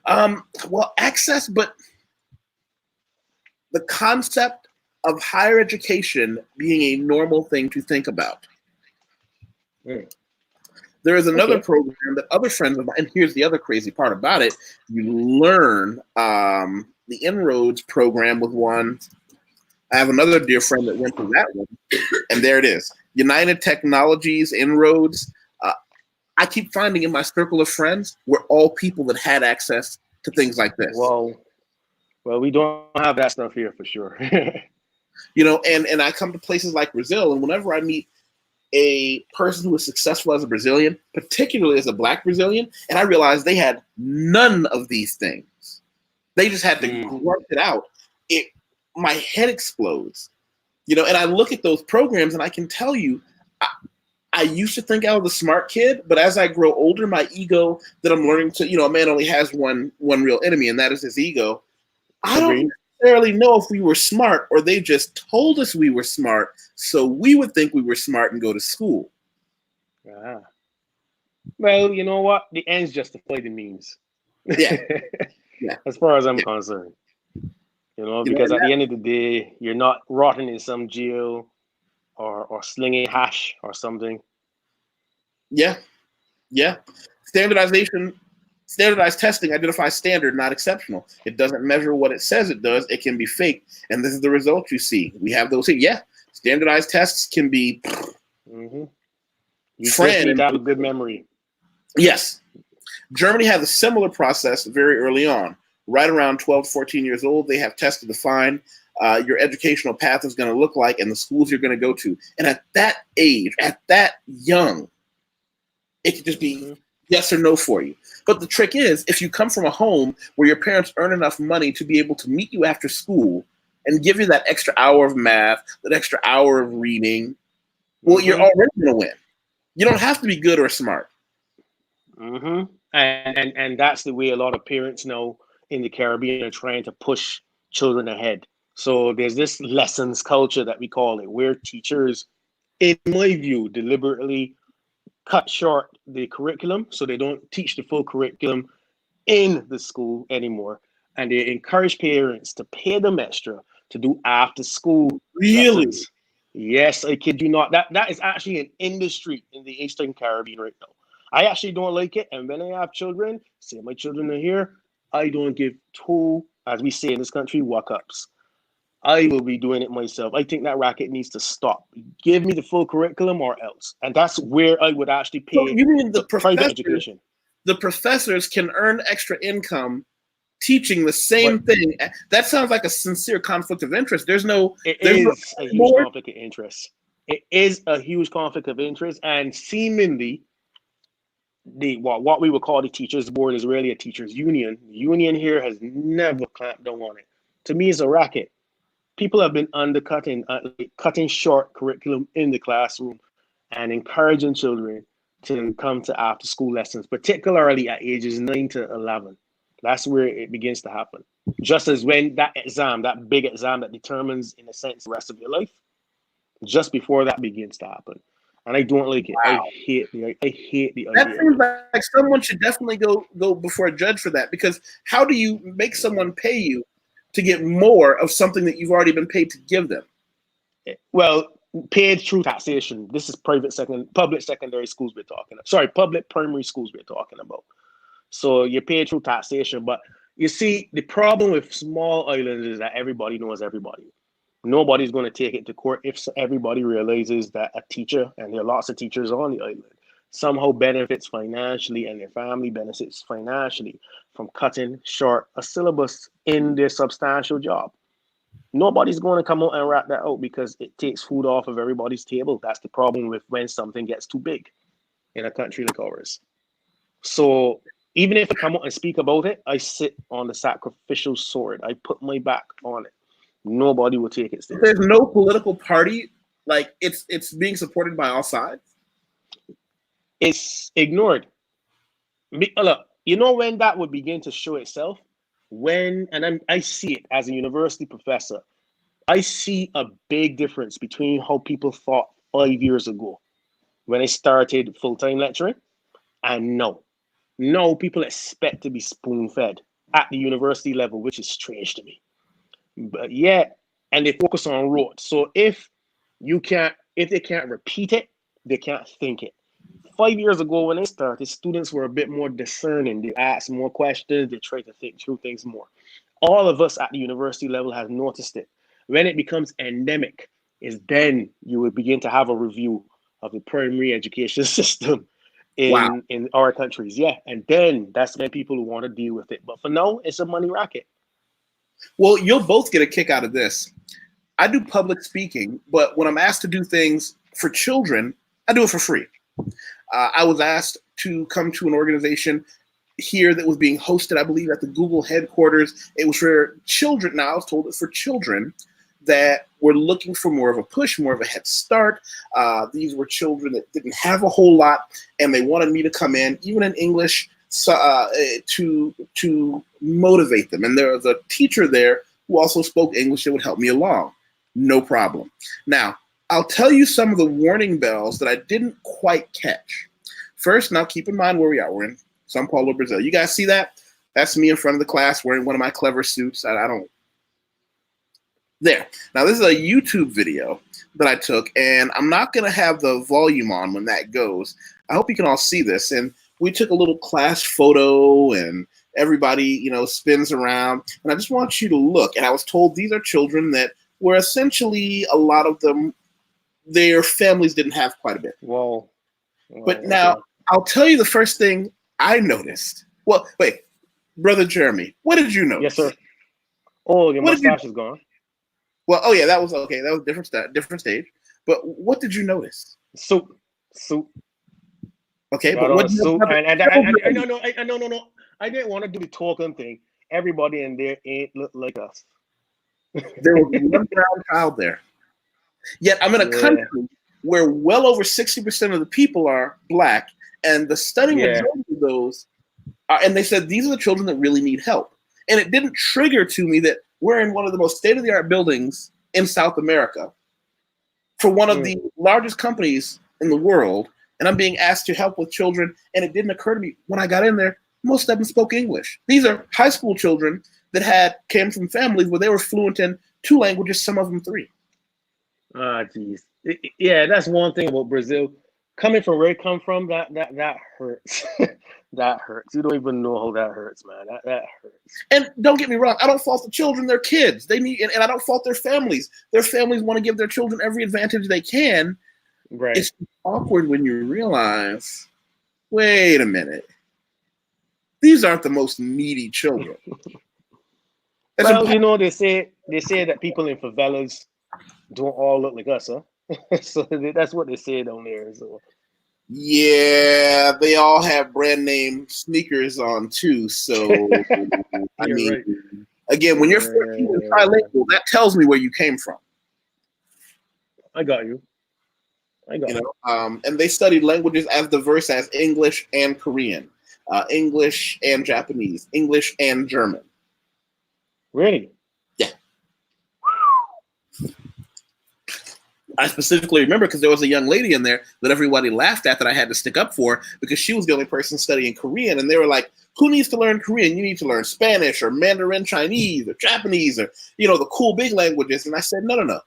Well, access, but the concept of higher education being a normal thing to think about. There is another program that other friends of mine, and here's the other crazy part about it, you learn the Inroads program with one. I have another dear friend that went through that one, and there it is. United Technologies, Inroads. I keep finding in my circle of friends, we're all people that had access to things like this. Well, we don't have that stuff here for sure. You know, and I come to places like Brazil, and whenever I meet a person who is successful as a Brazilian, particularly as a Black Brazilian, and I realized they had none of these things. They just had to grunt it out. My head explodes. You know, and I look at those programs and I can tell you, I used to think I was a smart kid, but as I grow older, my ego that I'm learning to, you know, a man only has one real enemy, and that is his ego. I don't necessarily know if we were smart or they just told us we were smart, so we would think we were smart and go to school. Well, you know what? The ends justify the means. Yeah. As far as I'm concerned. You know, because at the end of the day, you're not rotting in some jail or slinging hash or something. Yeah. Standardized testing identifies standard, not exceptional. It doesn't measure what it says it does. It can be fake. And this is the result you see. We have those here. Yeah. Standardized tests can be. You just need to have a good memory. Yes. Germany has a similar process very early on. Right around 12, 14 years old, they have tests to define your educational path is going to look like and the schools you're going to go to. And at that age, at that young, it could just be yes or no for you. But the trick is, if you come from a home where your parents earn enough money to be able to meet you after school and give you that extra hour of math, that extra hour of reading, well, you're already going to win. You don't have to be good or smart. Mm-hmm. And that's the way a lot of parents now in the Caribbean are trying to push children ahead. So there's this lessons culture that we call it, where teachers, in my view, deliberately cut short the curriculum so they don't teach the full curriculum in the school anymore. And they encourage parents to pay them extra to do after school Really? lessons. Yes, I kid you not. That is actually an industry in the Eastern Caribbean right now. I actually don't like it. And when I have children, say my children are here, I don't give two, as we say in this country, walk ups. I will be doing it myself. I think that racket needs to stop. Give me the full curriculum or else. And that's where I would actually So pay you mean the private education. the professors can earn extra income teaching the same But thing? That sounds like a sincere conflict of interest. There's no a huge more. conflict of interest. It is a huge conflict of interest, and seemingly the what we would call the teachers board is really a teachers union. The union here has never clamped down on it. To me, it's a racket. People have been undercutting, cutting short curriculum in the classroom and encouraging children to come to after school lessons, particularly at ages 9 to 11. That's where it begins to happen. Just as when that exam, that big exam that determines, in a sense, the rest of your life, just before that begins to happen. And I don't like it. Wow. I hate the That idea seems of it. like someone should definitely go before a judge for that, because how do you make someone pay you to get more of something that you've already been paid to give them? Well, paid through taxation. This is public secondary schools we're talking about. Sorry, public primary schools we're talking about. So you're paid through taxation. But you see, the problem with small islands is that everybody knows everybody. Nobody's going to take it to court if everybody realizes that a teacher, and there are lots of teachers on the island, somehow benefits financially and their family benefits financially from cutting short a syllabus in their substantial job. Nobody's going to come out and rat that out because it takes food off of everybody's table. That's the problem with when something gets too big in a country like ours. So even if I come out and speak about it, I sit on the sacrificial sword. I put my back on it. Nobody will take it seriously. There's no political party, like it's being supported by all sides. It's ignored. Look, you know when that would begin to show itself? I see it as a university professor. I see a big difference between how people thought 5 years ago when I started full-time lecturing and now. Now people expect to be spoon-fed at the university level, which is strange to me. But yeah, and they focus on rote. So if they can't repeat it, they can't think it. 5 years ago when I started, students were a bit more discerning. They asked more questions, they tried to think through things more. All of us at the university level have noticed it. When it becomes endemic, is then you will begin to have a review of the primary education system in our countries. Yeah, and then that's when people who want to deal with it. But for now, it's a money racket. Well, you'll both get a kick out of this. I do public speaking, but when I'm asked to do things for children, I do it for free. I was asked to come to an organization here that was being hosted, I believe, at the Google headquarters. It was for children. Now I was told it's for children that were looking for more of a push, more of a head start. These were children that didn't have a whole lot, and they wanted me to come in, even in English, to motivate them. And there was a teacher there who also spoke English that would help me along. No problem. Now, I'll tell you some of the warning bells that I didn't quite catch. First, now keep in mind where we are. We're in São Paulo, Brazil. You guys see that? That's me in front of the class wearing one of my clever suits. I don't. There. Now, this is a YouTube video that I took, and I'm not going to have the volume on when that goes. I hope you can all see this. And we took a little class photo, and everybody, spins around. And I just want you to look. And I was told these are children that were essentially, a lot of them, their families didn't have quite a bit. Whoa. But now, I'll tell you the first thing I noticed. Well, wait, Brother Jeremy, what did you notice? Yes, sir. Oh, your mustache is gone. Well, oh yeah, that was okay. That was different stage. But what did you notice? Soup. Okay, but what? No. I didn't want to do the talking thing. Everybody in there ain't look like us. There was one brown child there. Yet I'm in a country where well over 60% of the people are Black, and the stunning majority of those are, and they said these are the children that really need help. And it didn't trigger to me that we're in one of the most state-of-the-art buildings in South America for one of the largest companies in the world, and I'm being asked to help with children, and it didn't occur to me when I got in there, most of them spoke English. These are high school children that came from families where they were fluent in 2 languages, some of them 3. Ah, geez. Yeah, that's one thing about Brazil. Coming from where it come from, that hurts. That hurts. You don't even know how that hurts, man. That hurts. And don't get me wrong, I don't fault the children. They're kids. They need, and I don't fault their families. Their families want to give their children every advantage they can. Right. It's awkward when you realize, wait a minute, these aren't the most needy children. Well, you know, they say that people in favelas don't all look like us, huh? So that's what they say down there. So yeah, they all have brand name sneakers on too. So I mean, right. Again, when you're 14 and trilingual, that tells me where you came from. I got you. And they studied languages as diverse as English and Korean, English and Japanese, English and German. Really? Yeah. I specifically remember because there was a young lady in there that everybody laughed at that I had to stick up for because she was the only person studying Korean. And they were like, who needs to learn Korean? You need to learn Spanish or Mandarin Chinese or Japanese or, the cool big languages. And I said, no.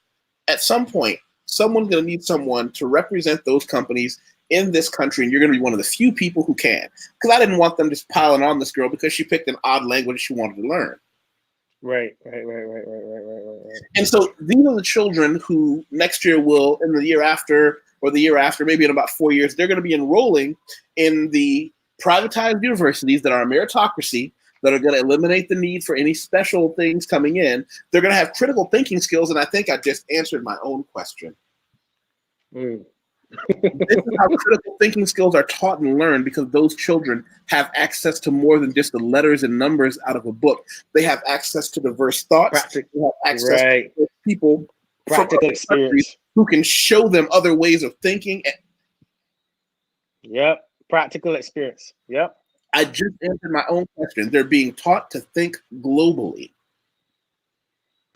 At some point, someone's going to need someone to represent those companies in this country. And you're going to be one of the few people who can. Because I didn't want them just piling on this girl because she picked an odd language she wanted to learn. Right. And so these are the children who next year will, in the year after, or the year after, maybe in about 4 years, they're going to be enrolling in the privatized universities that are a meritocracy, that are going to eliminate the need for any special things coming in. They're going to have critical thinking skills, and I think I just answered my own question. This is how critical thinking skills are taught and learned, because those children have access to more than just the letters and numbers out of a book. They have access to diverse thoughts. They have access to people, practical experience, who can show them other ways of thinking. Yep, practical experience. Yep. I just answered my own question. They're being taught to think globally.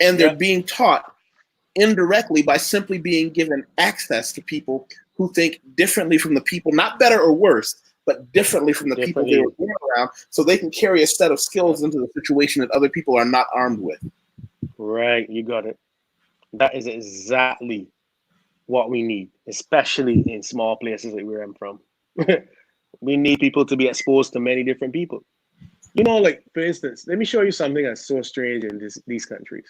And they're being taught indirectly by simply being given access to people who think differently from the people, not better or worse, but differently from the people they were born around, so they can carry a set of skills into the situation that other people are not armed with. Right, you got it. That is exactly what we need, especially in small places like where I'm from. We need people to be exposed to many different people. Like, for instance, let me show you something that's so strange in these countries.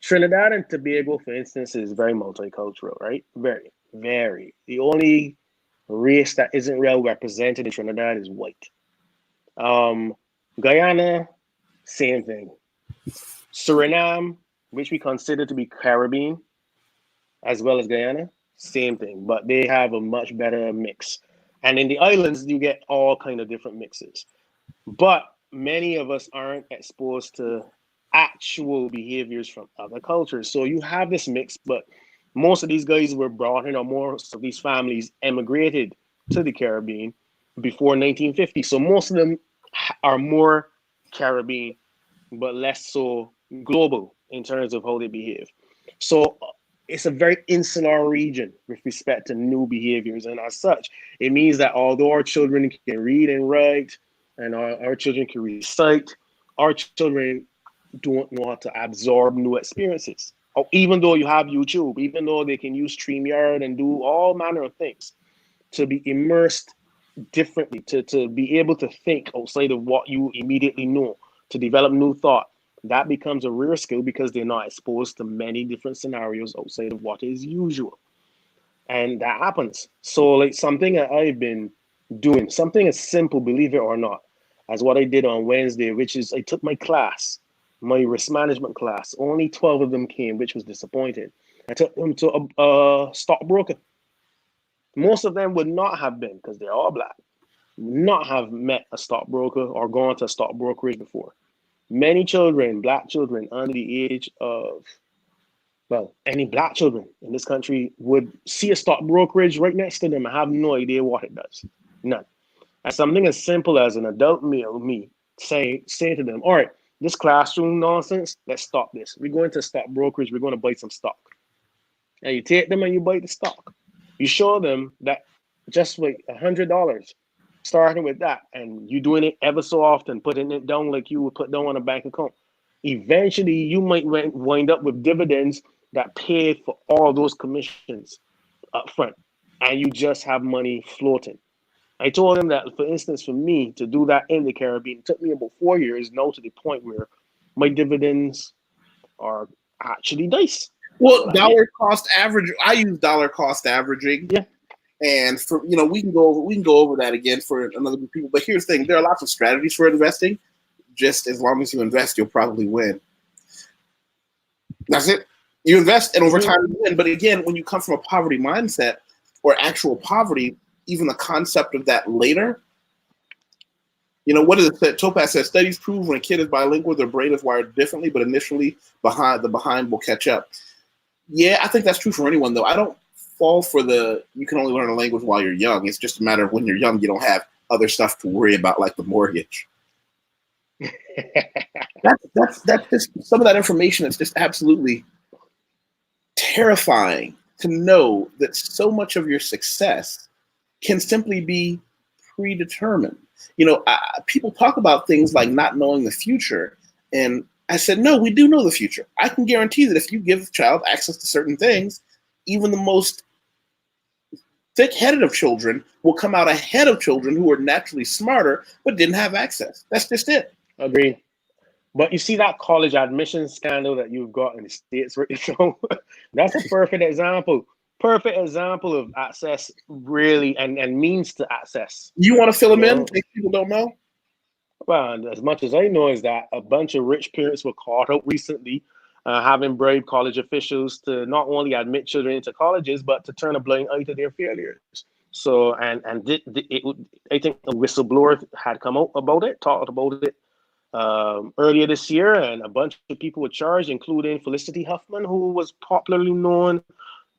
Trinidad and Tobago, for instance, is very multicultural, right? Very, very. The only race that isn't well represented in Trinidad is white. Guyana, same thing. Suriname, which we consider to be Caribbean, as well as Guyana, same thing. But they have a much better mix. And in the islands, you get all kind of different mixes. But many of us aren't exposed to actual behaviors from other cultures. So you have this mix, but most of these guys were brought in, or most of these families emigrated to the Caribbean before 1950. So most of them are more Caribbean, but less so global in terms of how they behave. So it's a very insular region with respect to new behaviors. And as such, it means that although our children can read and write, and our children can recite, our children don't know how to absorb new experiences. Or even though you have YouTube, even though they can use StreamYard and do all manner of things to be immersed differently, to be able to think outside of what you immediately know, to develop new thought, that becomes a rare skill because they're not exposed to many different scenarios outside of what is usual. And that happens. So like something that I've been doing, something as simple, believe it or not, as what I did on Wednesday, which is I took my class, my risk management class. Only 12 of them came, which was disappointing. I took them to a stockbroker. Most of them would not have been, because they're all Black, not have met a stockbroker or gone to a stockbrokerage before. Many children, Black children under the age of Well, any black children in this country would see a stock brokerage right next to them and have no idea what it does. None. And something as simple as an adult male, me, say to them, all right, this classroom nonsense, let's stop this. We're going to stock brokerage, we're going to buy some stock. And you take them and you buy the stock. You show them that just like $100, starting with that, and you doing it ever so often, putting it down like you would put down on a bank account. Eventually, you might wind up with dividends that pay for all those commissions up front, and you just have money floating. I told him that, for instance, for me to do that in the Caribbean, it took me about 4 years now to the point where my dividends are actually nice. Well, dollar cost average. I use dollar cost averaging. Yeah. And for we can go over that again for another group of people. But here's the thing: there are lots of strategies for investing. Just as long as you invest, you'll probably win. That's it. You invest, and over time you win. But again, when you come from a poverty mindset or actual poverty, even the concept of that later. What is it? Topaz says studies prove when a kid is bilingual, their brain is wired differently, but initially the behind will catch up. Yeah, I think that's true for anyone, though. I don't fall for you can only learn a language while you're young. It's just a matter of when you're young, you don't have other stuff to worry about, like the mortgage. that's just some of that information. It's just absolutely terrifying to know that so much of your success can simply be predetermined. People talk about things like not knowing the future, and I said, no, we do know the future. I can guarantee that if you give a child access to certain things, even the most thick-headed of children will come out ahead of children who are naturally smarter but didn't have access. That's just it. Agreed. But you see that college admission scandal that you've got in the States right now? That's a perfect example. Perfect example of access, really, and means to access. You want to fill them in in case people don't know? Well, as much as I know is that a bunch of rich parents were caught out recently having bribed college officials to not only admit children into colleges, but to turn a blind eye to their failures. So, I think a whistleblower had come out about it, talked about it earlier this year, and a bunch of people were charged, including Felicity Huffman, who was popularly known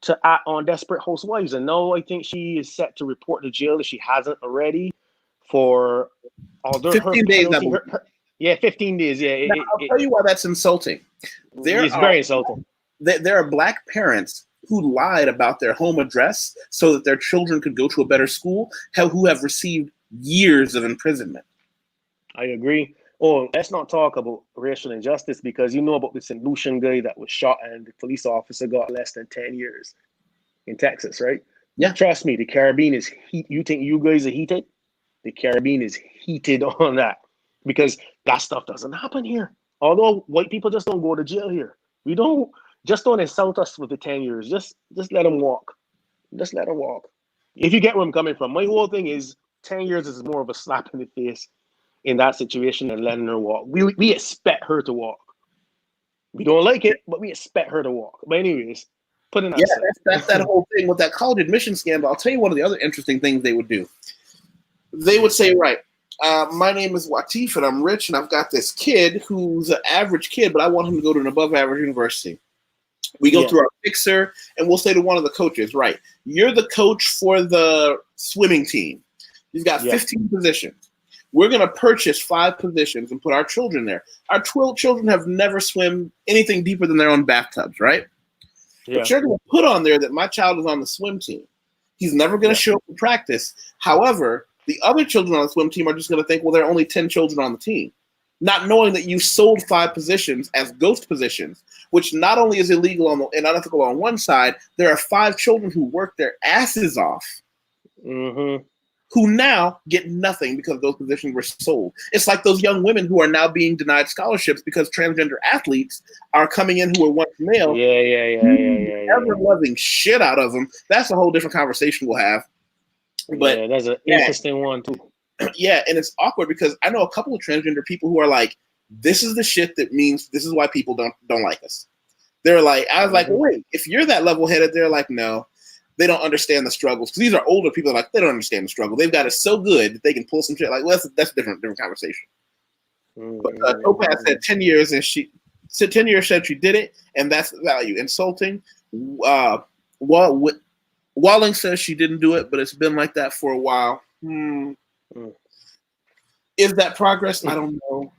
to act on Desperate Housewives. And now I think she is set to report to jail if she hasn't already for 15 days. 15 days. Yeah, I'll tell you why that's insulting. It's very insulting. There are black parents who lied about their home address so that their children could go to a better school, who have received years of imprisonment. I agree. Oh, let's not talk about racial injustice, because you know about the St. Lucian guy that was shot and the police officer got less than 10 years in Texas, right? Yeah. Trust me, the Caribbean is heat. You think you guys are heated? The Caribbean is heated on that, because that stuff doesn't happen here. Although white people just don't go to jail here. Don't insult us with the 10 years. Just let them walk. Just let them walk. If you get where I'm coming from. My whole thing is 10 years is more of a slap in the face in that situation than letting her walk. We expect her to walk. We don't like it, but we expect her to walk. But anyways, putting that aside. That's that whole thing with that college admission scandal. I'll tell you one of the other interesting things they would do. They would say, right, my name is YusefWateef and I'm rich and I've got this kid who's an average kid, but I want him to go to an above average university. We go through our fixer and we'll say to one of the coaches, right, you're the coach for the swimming team. You've got 15 positions. We're going to purchase 5 positions and put our children there. Our 12 children have never swum anything deeper than their own bathtubs, right? Yeah. But you're going to put on there that my child is on the swim team. He's never going to show up for practice. However, the other children on the swim team are just going to think, well, there are only 10 children on the team, not knowing that you sold 5 positions as ghost positions, which not only is illegal and unethical on one side, there are 5 children who work their asses off. Mm-hmm. Who now get nothing because those positions were sold. It's like those young women who are now being denied scholarships because transgender athletes are coming in who were once male. Yeah. Ever loving shit out of them. That's a whole different conversation we'll have. But that's an interesting one too. Yeah, and it's awkward because I know a couple of transgender people who are like, "This is the shit that means this is why people don't like us." They're like, I was like, well, wait, if you're that level-headed, they're like, no. They don't understand the struggles. Because these are older people that are like, they don't understand the struggle. They've got it so good that they can pull some shit. Like, well, that's a different conversation. But Topaz said 10 years, and So 10 years said she did it, and that's the value. Insulting. Walling says she didn't do it, but it's been like that for a while. Is that progress? I don't know.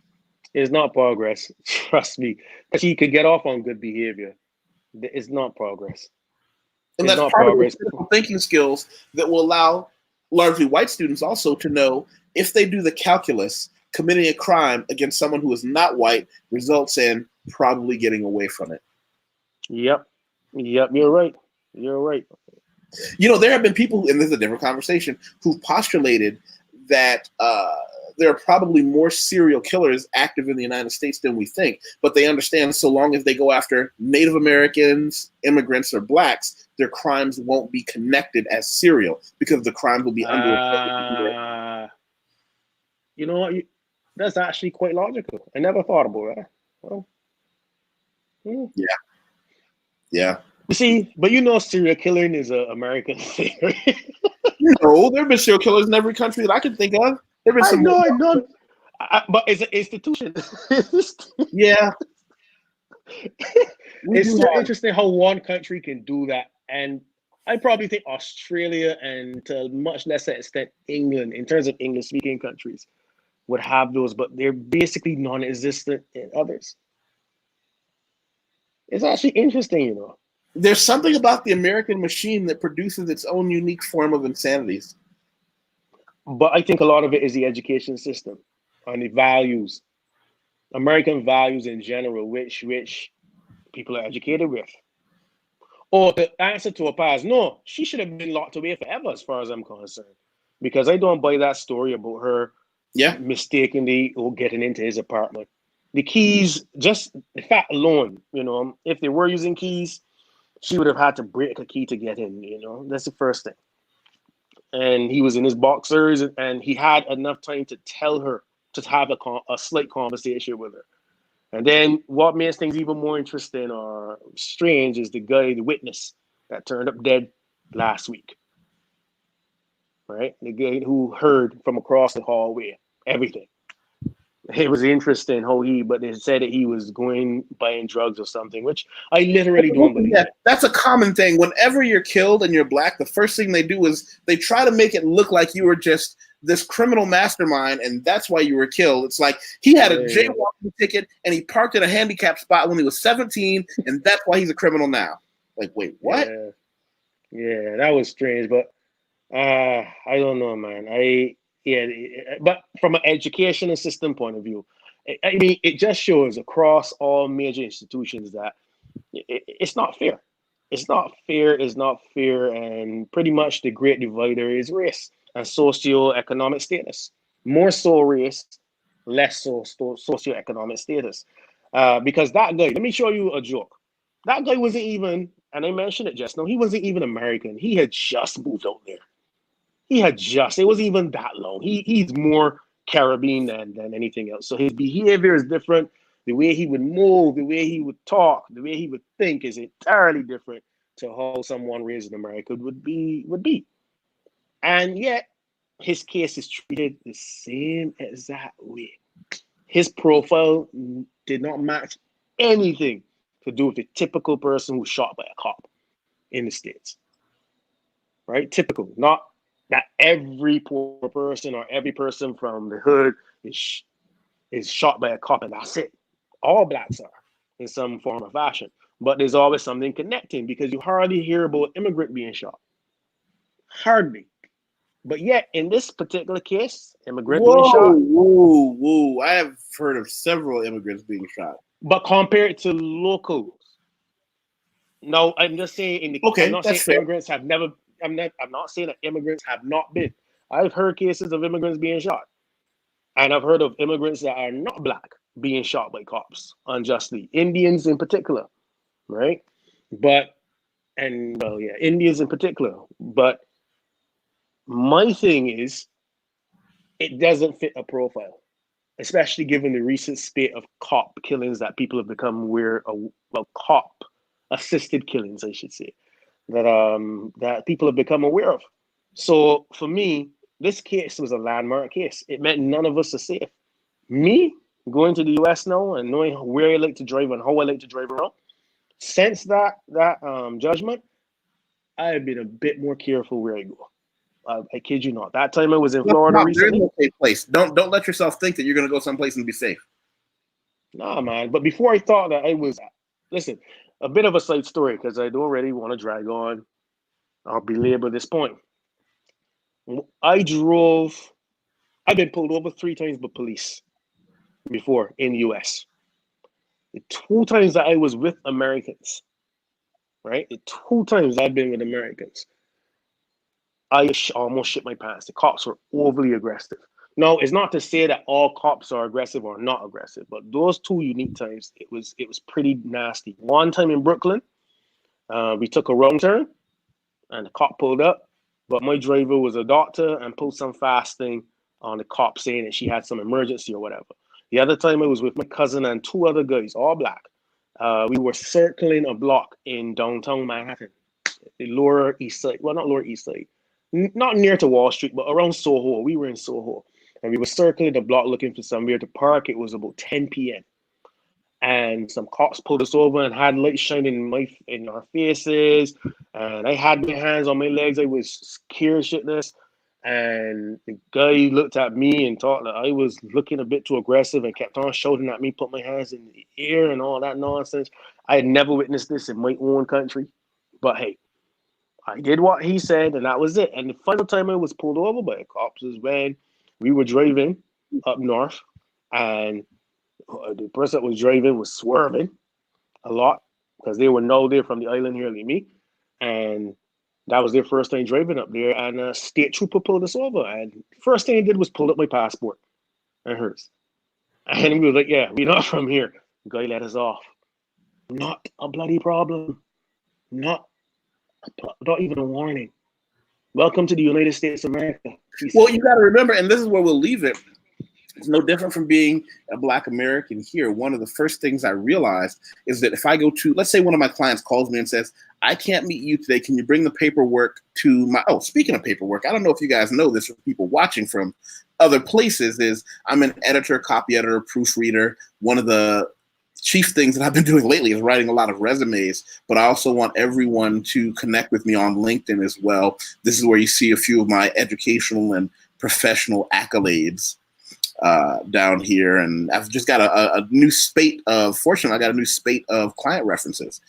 It's not progress. Trust me. She could get off on good behavior. It's not progress. And It's that's not part progress. of the critical thinking skills that will allow largely white students also to know if they do the calculus, committing a crime against someone who is not white results in probably getting away from it. Yep. You're right. You know, there have been people, and this is a different conversation, who've postulated that there are probably more serial killers active in the United States than we think, but they understand so long as they go after Native Americans, immigrants, or blacks, their crimes won't be connected as serial because the crimes will be under. You know what? That's actually quite logical. I never thought about that. Well, Yeah. You see, but you know, serial killing is an American thing. You know, there have been serial killers in every country that I can think of. There have been some. I know. But it's an institution. Yeah. It's so interesting how one country can do that. And I probably think Australia and to a much lesser extent England, in terms of English-speaking countries, would have those, but they're basically non-existent in others. It's actually interesting, you know. There's something about the American machine that produces its own unique form of insanities. But I think a lot of it is the education system and the values, American values in general, which people are educated with. Or the answer to a pass, no, she should have been locked away forever, as far as I'm concerned, because I don't buy that story about her mistakenly getting into his apartment. The keys, just the fact alone, you know, if they were using keys, she would have had to break a key to get in, you know. That's the first thing. And he was in his boxers, and he had enough time to tell her, to have a slight conversation with her. And then what makes things even more interesting or strange is the witness that turned up dead last week. Right? The guy who heard from across the hallway everything. It was interesting how but they said that he was buying drugs or something, which I literally don't believe. Yeah, that's a common thing. Whenever you're killed and you're black, the first thing they do is they try to make it look like you were just this criminal mastermind, and that's why you were killed. It's like he had a jaywalking ticket and he parked in a handicapped spot when he was 17, and that's why he's a criminal now. Like, wait, what? Yeah, that was strange, but I don't know, man. But from an educational system point of view, I mean, it just shows across all major institutions that it's not fair. It's not fair, and pretty much the great divider is race and socioeconomic status. More so race, less so socioeconomic status. Because that guy, let me show you a joke. That guy wasn't even, and I mentioned it just now, he wasn't even American. He had just moved out there. It wasn't even that long. He's more Caribbean than anything else. So his behavior is different. The way he would move, the way he would talk, the way he would think is entirely different to how someone raised in America would be. And yet his case is treated the same exact way. His profile did not match anything to do with the typical person who's shot by a cop in the States. Right? Typical, not that every poor person or every person from the hood is shot by a cop and that's it. All blacks are in some form or fashion, but there's always something connecting because you hardly hear about immigrant being shot. Hardly. But yet, in this particular case, immigrant being shot. Whoa. I have heard of several immigrants being shot. But compared to locals. No, I'm just saying I'm not saying immigrants have never I'm not saying that immigrants have not been. I've heard cases of immigrants being shot. And I've heard of immigrants that are not black being shot by cops unjustly. Indians in particular, right? Indians in particular. But my thing is, it doesn't fit a profile, especially given the recent spate of cop killings that people have become aware of. Well, cop assisted killings, I should say, that people have become aware of. So for me, this case was a landmark case. It meant none of us are safe. Me, going to the US now and knowing where I like to drive and how I like to drive around, since that judgment, I have been a bit more careful where I go. I kid you not. That time I was in Florida There is recently. no safe place. Don't let yourself think that you're going to go someplace and be safe. Nah, man. But before I thought that I was, listen, a bit of a side story because I don't really want to drag on. I'll belabor this point. I've been pulled over 3 times by police before in the US. The 2 times that I was with Americans, right? The 2 times I've been with Americans, I almost shit my pants. The cops were overly aggressive. No, it's not to say that all cops are aggressive or not aggressive, but those 2 unique times, it was pretty nasty. One time in Brooklyn, we took a wrong turn, and the cop pulled up, but my driver was a doctor and pulled some fast thing on the cop saying that she had some emergency or whatever. The other time I was with my cousin and 2 other guys, all black. We were circling a block in downtown Manhattan, the Lower East Side. Well, not Lower East Side, not near to Wall Street, but around Soho. We were in Soho, and we were circling the block looking for somewhere to park. It was about 10 p.m. And some cops pulled us over and had lights shining in our faces. And I had my hands on my legs. I was scared shitless. And the guy looked at me and thought that I was looking a bit too aggressive and kept on shouting at me, put my hands in the air and all that nonsense. I had never witnessed this in my own country. But hey, I did what he said, and that was it. And the final time I was pulled over by the cops was when we were driving up north, and the person that was driving was swerving a lot because they were they're from the island here like me, and that was their first time driving up there. And a state trooper pulled us over, and first thing he did was pull up my passport and hers, and we were like, "Yeah, we're not from here." The guy let us off. Not a bloody problem. Not even a warning. Welcome to the United States of America. Well, you got to remember, and this is where we'll leave it. It's no different from being a Black American here. One of the first things I realized is that if I go to, let's say one of my clients calls me and says, I can't meet you today. Can you bring the paperwork to my, speaking of paperwork, I don't know if you guys know this for people watching from other places is I'm an editor, copy editor, proofreader. One of the chief things that I've been doing lately is writing a lot of resumes, but I also want everyone to connect with me on LinkedIn as well. This is where you see a few of my educational and professional accolades down here. And I've just got a new spate of, fortunately, I got a new spate of client references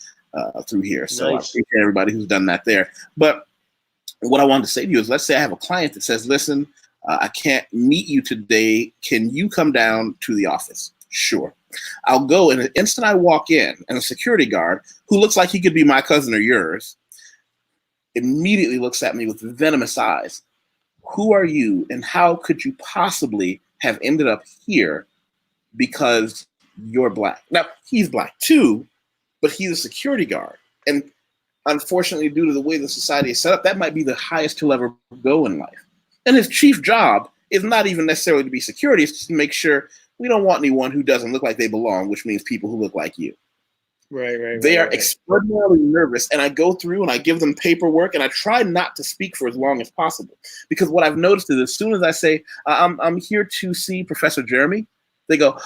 through here. So nice. I appreciate everybody who's done that there. But what I wanted to say to you is, let's say I have a client that says, listen, I can't meet you today. Can you come down to the office? Sure. I'll go, and the instant I walk in, and a security guard who looks like he could be my cousin or yours immediately looks at me with venomous eyes. Who are you, and how could you possibly have ended up here because you're Black? Now, he's Black too, but he's a security guard. And unfortunately, due to the way the society is set up, that might be the highest he'll ever go in life. And his chief job is not even necessarily to be security, it's just to make sure we don't want anyone who doesn't look like they belong, which means people who look like you. Right. They are extraordinarily nervous, and I go through and I give them paperwork, and I try not to speak for as long as possible, because what I've noticed is as soon as I say I'm here to see Professor Jeremy, they go,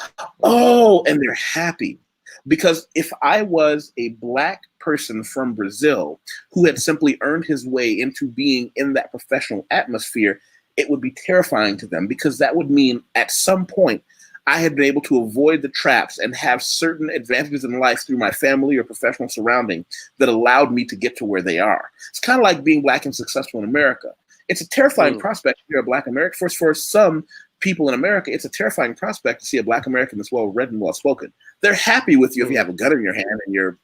oh, and they're happy. Because if I was a Black person from Brazil who had simply earned his way into being in that professional atmosphere, it would be terrifying to them, because that would mean at some point I had been able to avoid the traps and have certain advantages in life through my family or professional surrounding that allowed me to get to where they are. It's kind of like being Black and successful in America. It's a terrifying prospect if you're a Black American. For some people in America, it's a terrifying prospect to see a Black American that's well-read and well-spoken. They're happy with you if you have a gun in your hand and you're,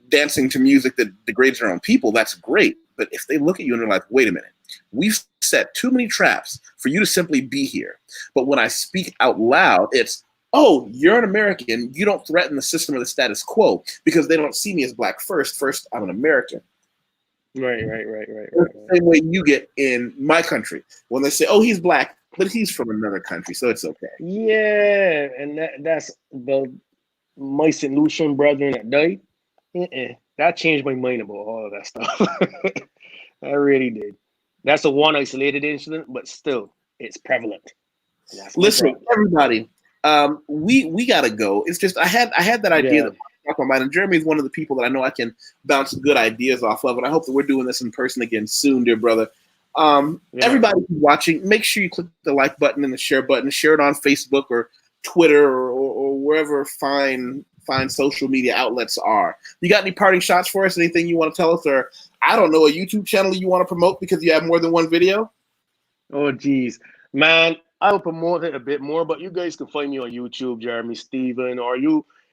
dancing to music that degrades their own people. That's great. But if they look at you and they're like, wait a minute, we've set too many traps for you to simply be here. But when I speak out loud, it's, oh, you're an American. You don't threaten the system or the status quo, because they don't see me as Black first. First, I'm an American. Right. The same way you get in my country. When they say, oh, he's Black, but he's from another country, so it's okay. Yeah, and that's my St. Lucian brethren that died. That changed my mind about all of that stuff. I really did. That's a one isolated incident, but still, it's prevalent. Listen, everybody, We gotta go. It's just I had that idea Yeah. that popped in my mind, and Jeremy is one of the people that I know I can bounce good ideas off of, and I hope that we're doing this in person again soon, dear brother. Yeah. Everybody who's watching, make sure you click the like button and the share button. Share it on Facebook or Twitter or wherever fine social media outlets are. You got any parting shots for us? Anything you want to tell us, or I don't know, a YouTube channel you want to promote because you have more than one video? Oh, geez, man, I'll promote it a bit more, but you guys can find me on YouTube, Jeremy Steven, or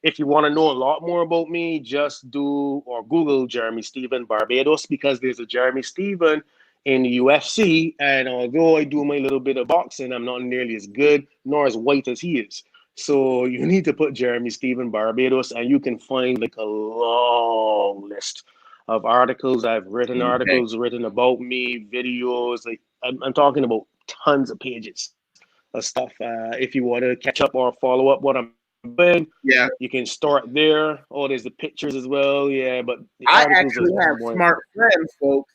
if you want to know a lot more about me, just do or Google Jeremy Steven Barbados, because there's a Jeremy Steven in the UFC, and although I do my little bit of boxing, I'm not nearly as good nor as white as he is. So you need to put Jeremy Steven Barbados, and you can find like a long list of articles. I've written Okay. articles written about me, videos. Like I'm talking about tons of pages of stuff. If you want to catch up or follow up what I'm doing, Yeah. you can start there. Oh, there's the pictures as well. Yeah, but the I articles actually are have more smart friends, folks.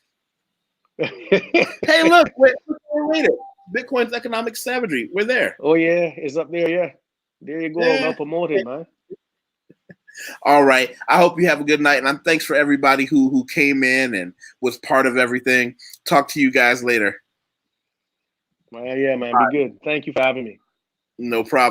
important. Hey, look, we're rated. Bitcoin's economic savagery. We're there. Oh yeah, it's up there. Yeah, there you go. Well Yeah. promoted, man. All right. I hope you have a good night, and thanks for everybody who came in and was part of everything. Talk to you guys later. Yeah, man. All Be right. good. Thank you for having me. No problem.